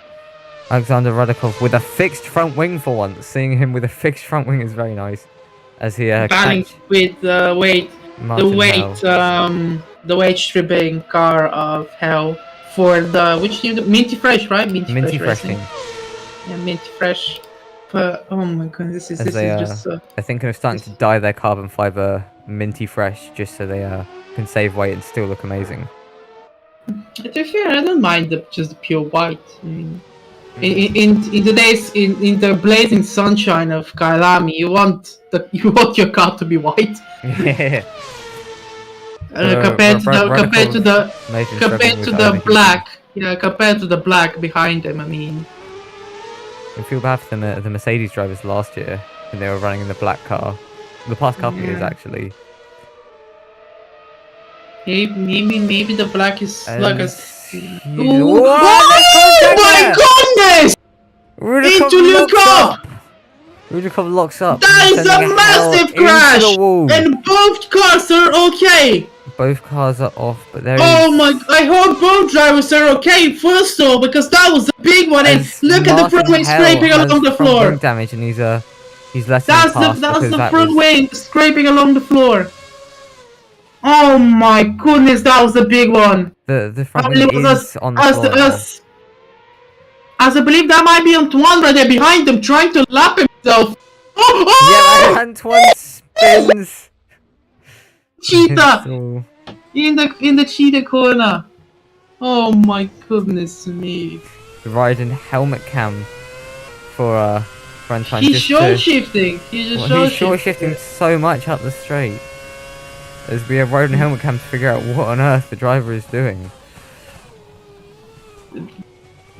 Alexander Rudakov with a fixed front wing for once. Seeing him with a fixed front wing is very nice. As he balanced with the weight stripping car of hell for the which team? Minty Fresh, right? Minty Fresh team. Yeah, Minty Fresh. But oh my god, this is just. I think they're starting to dye their carbon fiber Minty Fresh just so they can save weight and still look amazing. To be fair, I don't mind just the pure white. I mean, in the blazing sunshine of Kyalami, you want your car to be white. Yeah. Compared to the black, compared to the black behind them. I mean, I feel bad for the Mercedes drivers last year when they were running in the black car. The past couple years actually. Maybe the black is like a. Oh my goodness! Rudakov locks up. That is a massive crash! And both cars are okay! Both cars are off, but there Oh my, I hope both drivers are okay, first of all, because that was a big one, and look at the front wing scraping along the floor. Damage, and he's letting That's the front wing scraping along the floor. Oh my goodness, that was a big one. The front wing is on the floor. As I believe that might be Antoine right there behind them, trying to lap himself. Oh! Yeah, Antoine spins. Cheetah in the cheetah corner. Oh my goodness me. Riding helmet cam for Antoine. He's short shifting. He's short shifting so much up the straight. As we have riding helmet cam to figure out what on earth the driver is doing.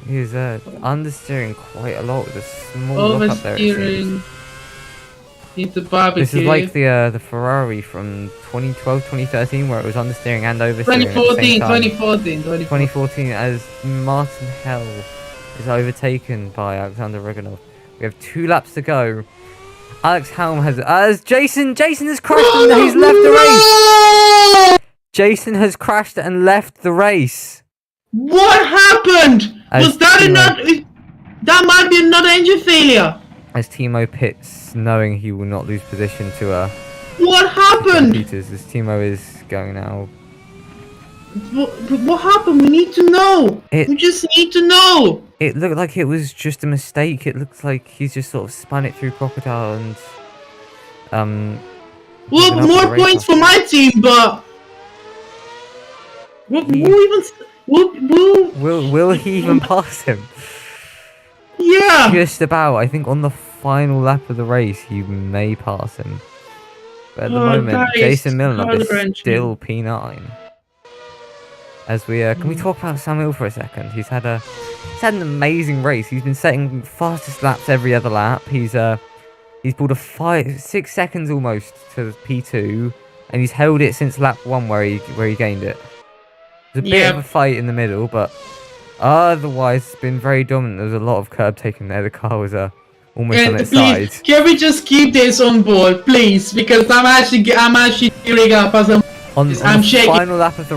He's understeering quite a lot with a small lock up there. Oversteering into barbecue. This is like the Ferrari from 2012, 2013, where it was understeering and oversteering. 2014, as Martin Hell is overtaken by Alexander Reganov. We have 2 laps to go. Alex Helm as Jason has crashed and he's left the race. Jason has crashed and left the race. What happened? Was that another? That might be another engine failure. As Timo pits, knowing he will not lose position to What happened? Peters, as Timo is going now. What happened? We need to know. We just need to know. It looked like it was just a mistake. It looks like he's just sort of spun it through Crocodile and well, more points for my team, but will he even pass him? Yeah. Just about. I think on the final lap of the race, you may pass him. But at the moment, Jason Milner is still P9. As we can we talk about Samuel for a second? He's had an amazing race. He's been setting fastest laps every other lap. He's pulled a 6 seconds almost to P2, and he's held it since lap 1 where he gained it. There's a bit of a fight in the middle, but otherwise it's been very dominant. There was a lot of curb taken there. The car was almost on its side. Can we just keep this on board, please? Because I'm actually gearing up as I'm shaking. Final lap of the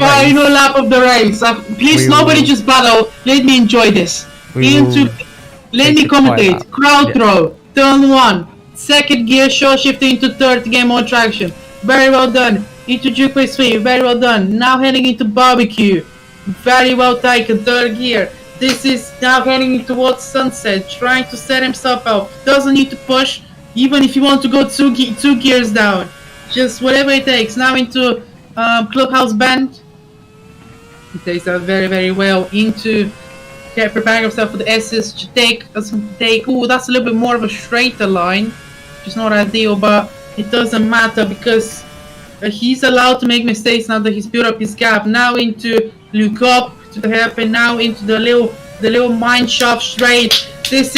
race. Please, nobody just battle. Let me enjoy this. Let me commentate. Crowd throw. Turn 1. Second gear, short shifting into third. Game on traction. Very well done. into Juke 3. Very well done. Now heading into barbecue. Very well taken. Third gear. This is now heading towards sunset. Trying to set himself up. Doesn't need to push. Even if you want to go two gears down. Just whatever it takes. Now into Clubhouse Band. He takes that very, very well into preparing himself for the S's to take. Ooh, that's a little bit more of a straighter line, which is not ideal, but it doesn't matter because he's allowed to make mistakes now that he's built up his gap. Now into look up to the hairpin. Now into the little mine shaft straight. This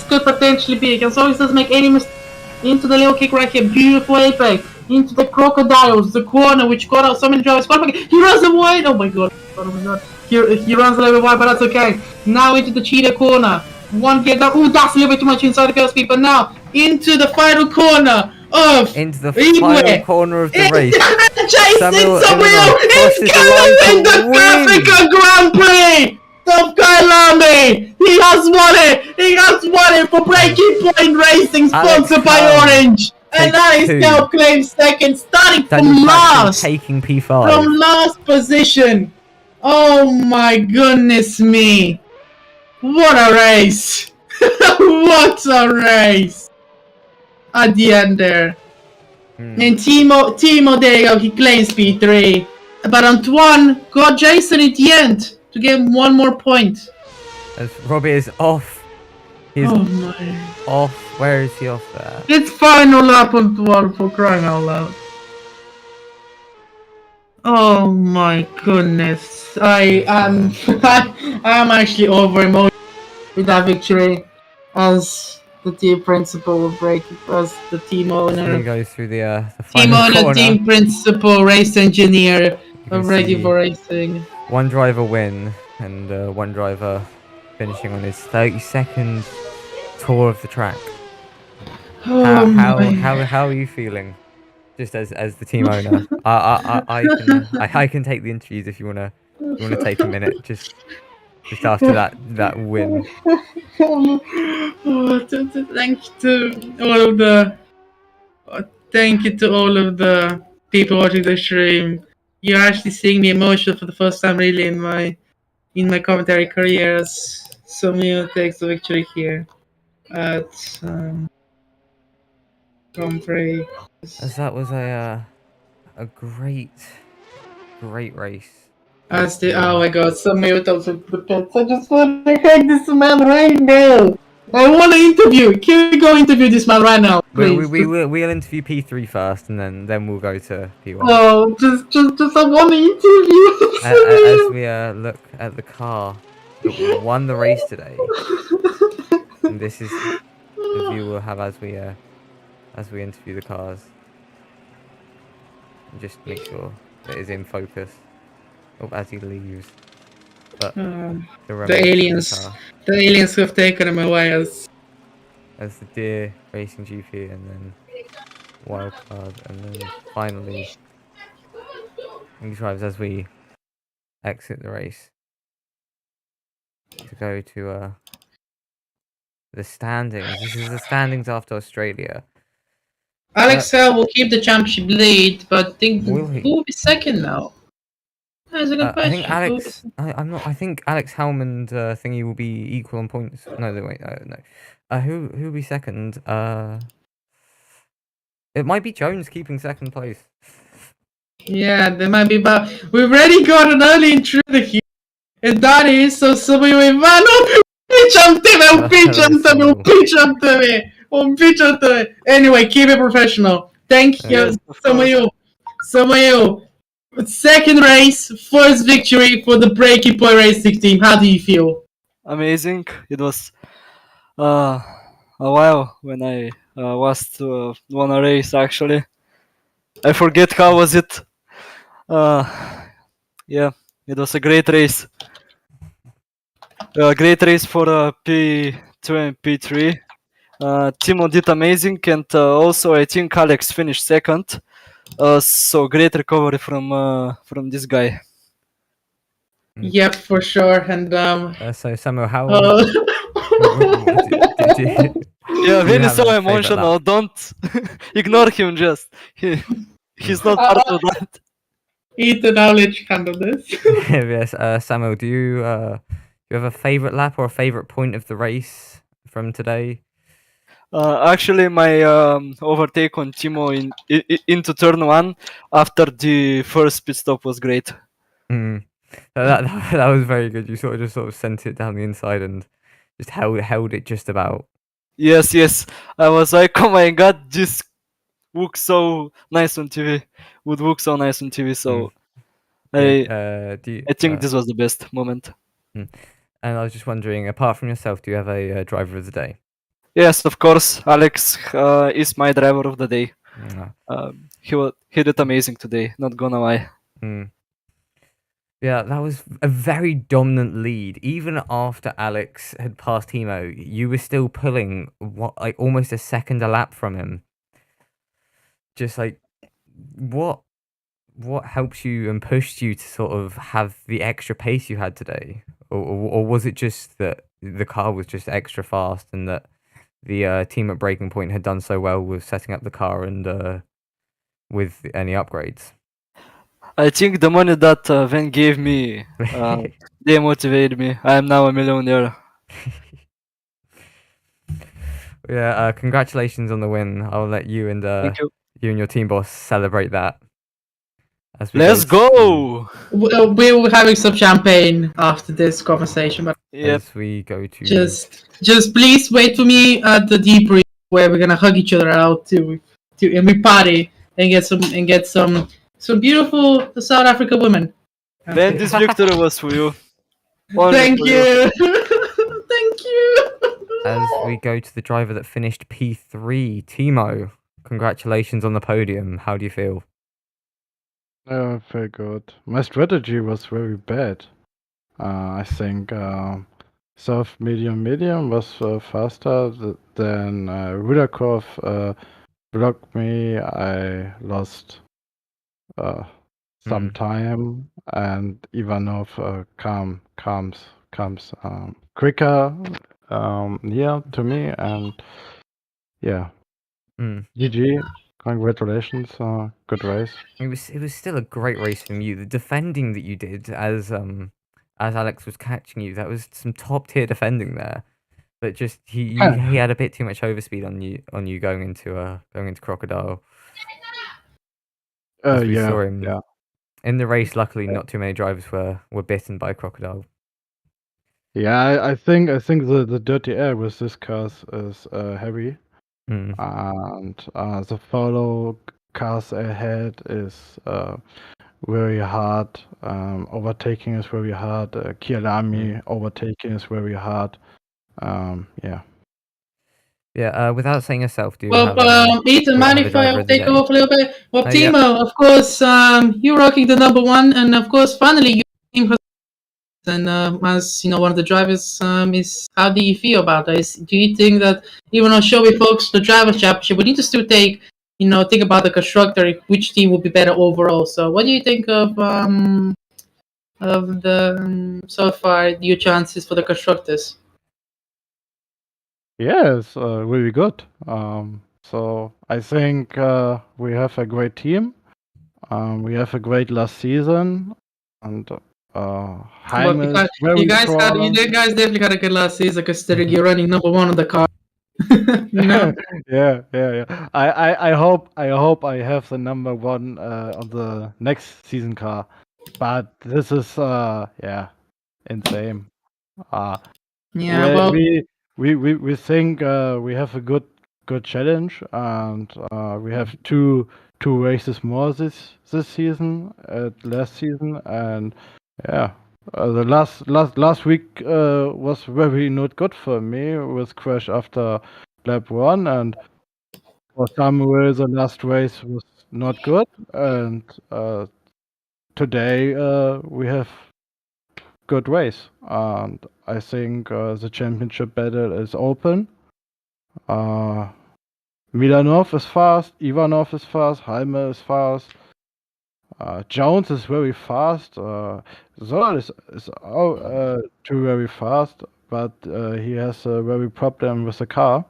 could potentially be. As long as he doesn't make any mistakes. Into the little kick right here. Beautiful apex. Into the crocodiles, the corner, which got out so many drivers. He runs away! Oh my god. Oh my god. He runs a little bit wide, but that's okay. Now into the cheetah corner. One gear down. Ooh, that's a little bit too much inside the girl speed. But now into the final corner of into the final corner of the race. Jason Samuel is gonna win the Africa Grand Prix of Kyalami. He has won it. He has won it for Breaking Point Racing, sponsored by Orange. And now he's now claimed second, starting from last. Taking P5. From last position. Oh my goodness me. What a race. What a race. At the end there. And Timo, there you go, he claims P3. But Antoine got Jason at the end to get one more point. As Robbie is off. He's off. Where is he off there? It's final lap on Antoine, for crying out loud. Oh my goodness. I am actually over emotional with that victory as the team principal of breaking, as the team owner. He goes through the team final owner, corner. Team principal, race engineer, ready for racing. One driver win and one driver finishing on his 32nd tour of the track. How are you feeling? Just as the team owner, I can take the interviews if you wanna take a minute just after that win. Thank you to all of the people watching the stream. You're actually seeing me emotional for the first time really in my commentary career as Samuel takes the victory here at Grand Prix. As that was a great race. As the oh my god, Samuel tells the pits. I just want to hug this man right now. I want to interview. Can we go interview this man right now, please? We'll interview P3 first, and then we'll go to P1. Oh, just I want to interview. As we look at the car that won the race today, and this is the view we'll have as we interview the cars. And just make sure that it's in focus. Oh, as he leaves. But the aliens who have taken him away as the Deer Racing GP, and then Wildcard, and then finally he drives as we exit the race to go to the standings. This is the standings after Australia. Alex Hell will keep the championship lead, but who will be second now? That's a good question. I think Alex Helm and Thingy will be equal on points. No, wait, no. Who will be second? It might be Jones keeping second place. Yeah, there might be, but we've already got an early intruder here, and that is somebody with Mano. Anyway, keep it professional. Thank you, Samuel. Second race, first victory for the Breaking Point Racing team. How do you feel? Amazing. It was a while when I was to won a race. Actually, I forget how was it. Yeah, it was a great race. Great race for P2 and P3. Timo did amazing, and also I think Alex finished second. So great recovery from this guy. Yep, for sure. And so Samuel, how? Yeah, very so emotional. Don't ignore him. Just He's not part of that. Ethan, I'll let you handle this. Yes, Samuel, do you have a favorite lap or a favorite point of the race from today? Actually, my overtake on Timo into turn one after the first pit stop was great. Mm. That was very good. You sort of sent it down the inside and just held it just about. Yes. I was like, oh my god, this looks so nice on TV. Would look so nice on TV. So Do you, I think this was the best moment. and I was just wondering, apart from yourself, do you have a driver of the day? Yes, of course, Alex is my driver of the day. Mm. He did amazing today. Not gonna lie. Mm. Yeah, that was a very dominant lead. Even after Alex had passed Timo, you were still pulling like almost a second a lap from him. Just like what helps you and pushed you to sort of have the extra pace you had today, or was it just that the car was just extra fast and that the team at Breaking Point had done so well with setting up the car and with any upgrades? I think the money that Van gave me, they motivated me. I am now a millionaire. Yeah, congratulations on the win. I'll let you and Thank you. you and your team boss celebrate that. As we Let's go! We're having some champagne after this conversation, but Yep. As we go to just please wait for me at the debrief where we're gonna hug each other out and we party and get some beautiful South African women. Van, this victory was for you. Only Thank for you. Thank you. As we go to the driver that finished P3, Timo, congratulations on the podium. How do you feel? Very good. My strategy was very bad. I think soft, medium was faster than Rudakov blocked me. I lost some time, and Ivanov comes quicker here to me, and yeah. GG. Congratulations. Good race. It was still a great race from you. The defending that you did as Alex was catching you, that was some top tier defending there. But just he had a bit too much overspeed on you going into Crocodile. As we saw him in the race. Luckily, not too many drivers were bitten by Crocodile. Yeah, I think the dirty air with this car is heavy. And the follow cars ahead is very hard. Overtaking is very hard. Kyalami overtaking is very hard. Yeah. Yeah. Without saying yourself, do you Well, have Ethan, mind if I take over a little bit? Well, Timo, of course, you're rocking the #1, and of course, finally, your team has. And as you know, one of the drivers is how do you feel about this? Do you think that even though sure we focus the drivers' championship, we need to still think about the constructor, which team will be better overall? So, what do you think of the so far your chances for the constructors? Yes, really good. So I think we have a great team. We have a great last season, and Heim is very strong. You guys definitely had a good last season considering you're running #1 on the car. Yeah. I hope I have the #1 on the next season car, but this is insane. We think we have a good challenge, and we have two races more this season at last season, and yeah. The last week was very not good for me with crash after lap 1, and for Samuel the last race was not good, and today we have good race, and I think the championship battle is open. Milanov is fast, Ivanov is fast, Jaime is fast. Jones is very fast. Zoll is too very fast, but he has a very problem with the car.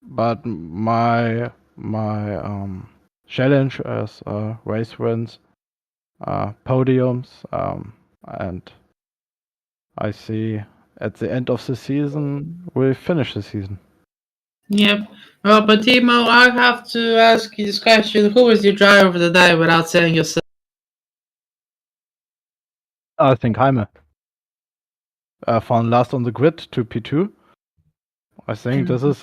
But my my challenge as race wins, podiums, and I see at the end of the season we finish the season. Yep. Well, but Timo, I have to ask you this question: who was your driver of the day without saying yourself? I think Jaime found last on the grid to P2. I think this is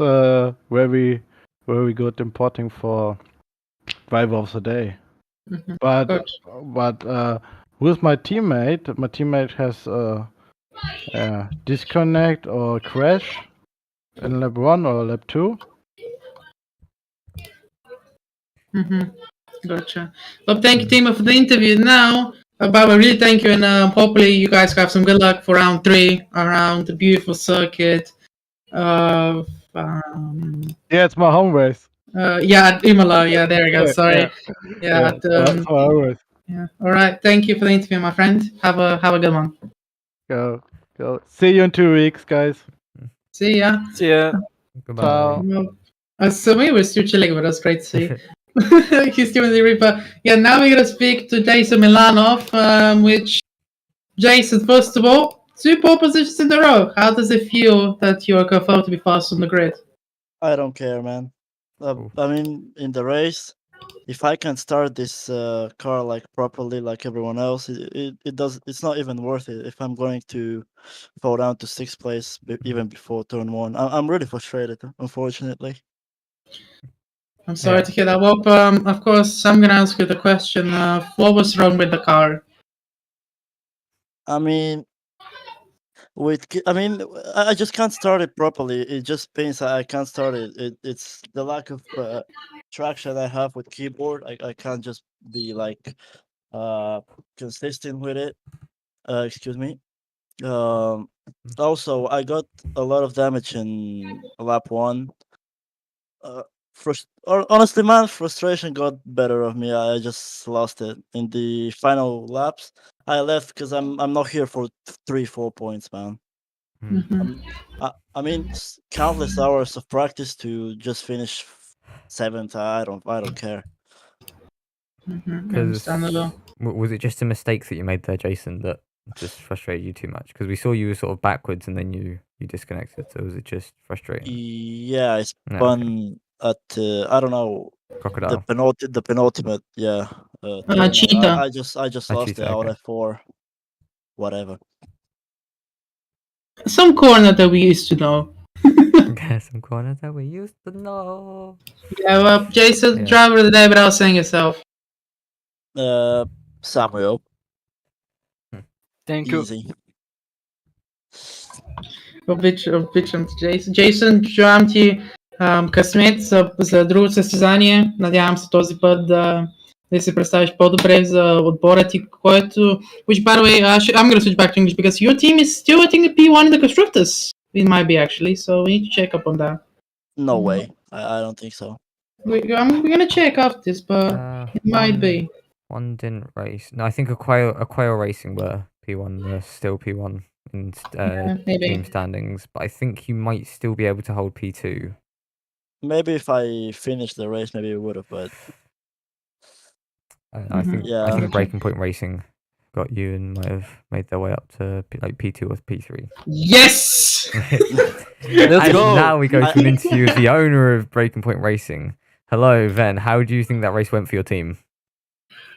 very good importing for driver of the day. Mhm. But Good. who's my teammate? My teammate has disconnect or crash in lap 1 or lap 2. Gotcha. Well, thank you, Timo, for the interview. Now, Baba, really thank you, and hopefully you guys have some good luck for round 3 around the beautiful circuit of Yeah, it's my home race. at Imola. Yeah, there we go. Sorry. Yeah. That's my home race. Yeah. All right. Thank you for the interview, my friend. Have a good one. Go. See you in 2 weeks, guys. See ya. See ya. Goodbye. Ciao. Well, so we were still chilling, but that's great to see. He's still in the Reaper. Yeah, now we're gonna speak to Jason Milanov, which Jason, first of all, 2 pole positions in a row. How does it feel that you are confirmed to be fast on the grid? I don't care, man. I mean, in the race, if I can start this car like properly, like everyone else, it does. It's not even worth it if I'm going to fall down to 6th place even before turn 1. I'm really frustrated, unfortunately. I'm sorry to hear that. Well, of course, I'm gonna ask you the question of what was wrong with the car. I mean, I just can't start it properly. It just pains. I can't start it. It's the lack of traction I have with keyboard. I can't just be like consistent with it. Excuse me. Also, I got a lot of damage in lap 1. Honestly, man, frustration got better of me. I just lost it in the final laps. I left because I'm not here for 3-4 points, man. I mean, countless hours of practice to just finish 7th. I don't care. Was it just a mistake that you made there, Jason, that just frustrated you too much? Because we saw you were sort of backwards and then you disconnected. So was it just frustrating? Yeah, I spun at I don't know, Crocodile. the penultimate. Yeah, turn. Cheetah. I just lost Cheetah, it out okay. at 4. Whatever. Some corner that we used to know. Some corners that we used to know. Yeah, well, Jason, driver of the day without saying yourself. Samuel. Thank Easy. you. Обичам те, Джейсон. Джейсон, желаем ти късмет за другото състезание. Надявам се този път да се представиш по-добре за отбора ти, който... Which, by the way, I'm going to switch back to English because your team is still, I think, P1 in the constructors. It might be, actually, so we need to check up on that. No way. I don't think so. We're going to check after this, but it might be. One didn't race. No, I think Aquail Racing were P1, were still P1 in team standings, but I think you might still be able to hold P2. Maybe if I finished the race, maybe it would have, but I think Breaking Point Racing got you and might have made their way up to like P2 or P3. Yes! Let's go! Now we go to an interview with the owner of Breaking Point Racing. Hello, Ven. How do you think that race went for your team?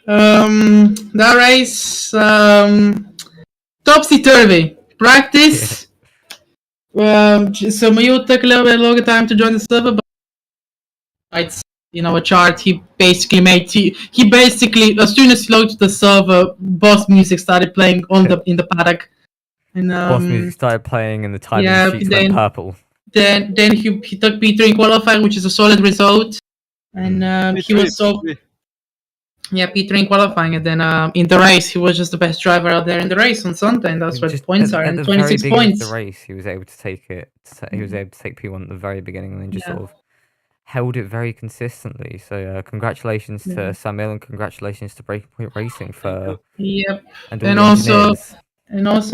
That race, topsy-turvy. Practice. So Mayu took a little bit longer time to join the server, but it's, a chart. He basically, as soon as he loaded the server, boss music started playing in the paddock. And, boss music started playing and the timing sheets went purple. Then he took P3 in qualifying, which is a solid result. And he was so... Yeah, P3 in qualifying, and then in the race, he was just the best driver out there in the race on Sunday, and that's what the points are, and 26 points. At the race, he was able to take it. He was able to take P1 at the very beginning, and then just sort of held it very consistently. So congratulations to Samuel, and congratulations to Breaking Point Racing for and also,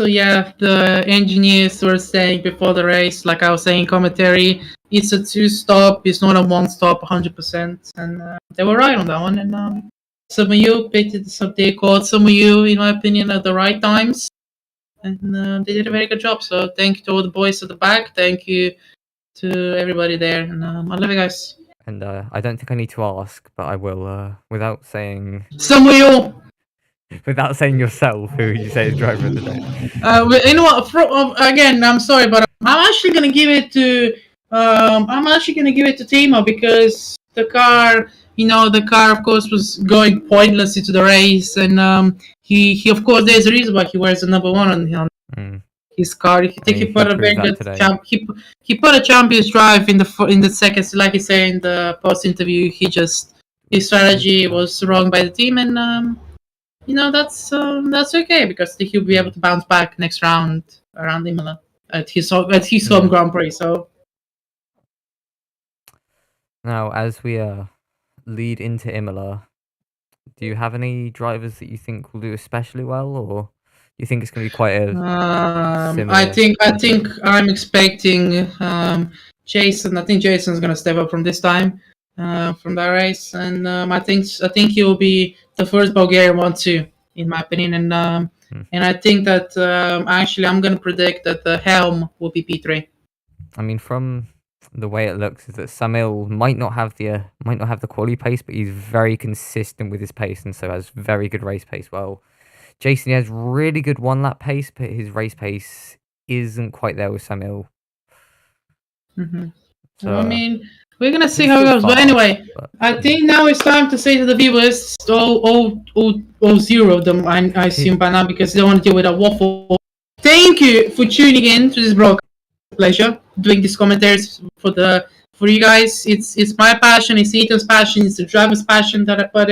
the engineers were saying before the race, like I was saying in commentary, it's a 2-stop. It's not a 1-stop 100%. And they were right on that one. And some of you picked it, some they called some of you, in my opinion, at the right times. And they did a very good job. So thank you to all the boys at the back. Thank you to everybody there. And I love you guys. And I don't think I need to ask, but I will, without saying Some of you. without saying yourself, who you say is driver of the day. You know what? Again, I'm sorry, but I'm actually gonna give it to Timo because the car, of course, was going pointless into the race, and he of course, there's a reason why he wears the number 1 on his car. I think he put a very good he put a champion's drive in the second, like he said in the post interview. His strategy was wrong by the team, and that's okay because he'll be able to bounce back next round around Imola at his home Grand Prix. So now, as we lead into Imola, do you have any drivers that you think will do especially well, or do you think it's going to be quite a similar? I think I'm expecting Jason. I think Jason's going to step up from this time from that race, and I think he'll be the first Bulgarian one too, in my opinion. And I think that actually I'm going to predict that the helm will be P3. I mean, from the way it looks, is that Samil might not have the quality pace, but he's very consistent with his pace, and so has very good race pace. Well, Jason has really good 1-lap pace, but his race pace isn't quite there with Samil. So, I mean, we're gonna see how it goes. But anyway, I think now it's time to say to the viewers, all 0 of them, I assume by now, because they don't want to deal with a waffle. Thank you for tuning in to this broadcast. Pleasure doing these commentaries for you guys. It's my passion. It's Ethan's passion. It's the driver's passion that I put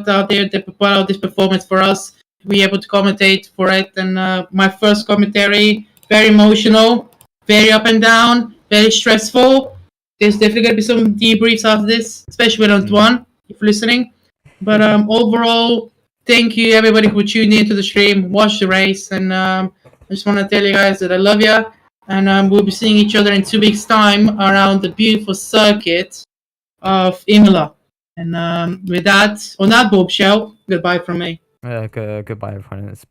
out there. They put out this performance for us to be able to commentate for it. And my first commentary, very emotional, very up and down, very stressful. There's definitely gonna be some debriefs after this, especially with Antoine, if you're listening. But overall, thank you everybody who tuned in to the stream, watched the race, and I just want to tell you guys that I love you. And we'll be seeing each other in 2 weeks' time around the beautiful circuit of Imola. And with that, on that bombshell, goodbye from me. Goodbye, everyone. It's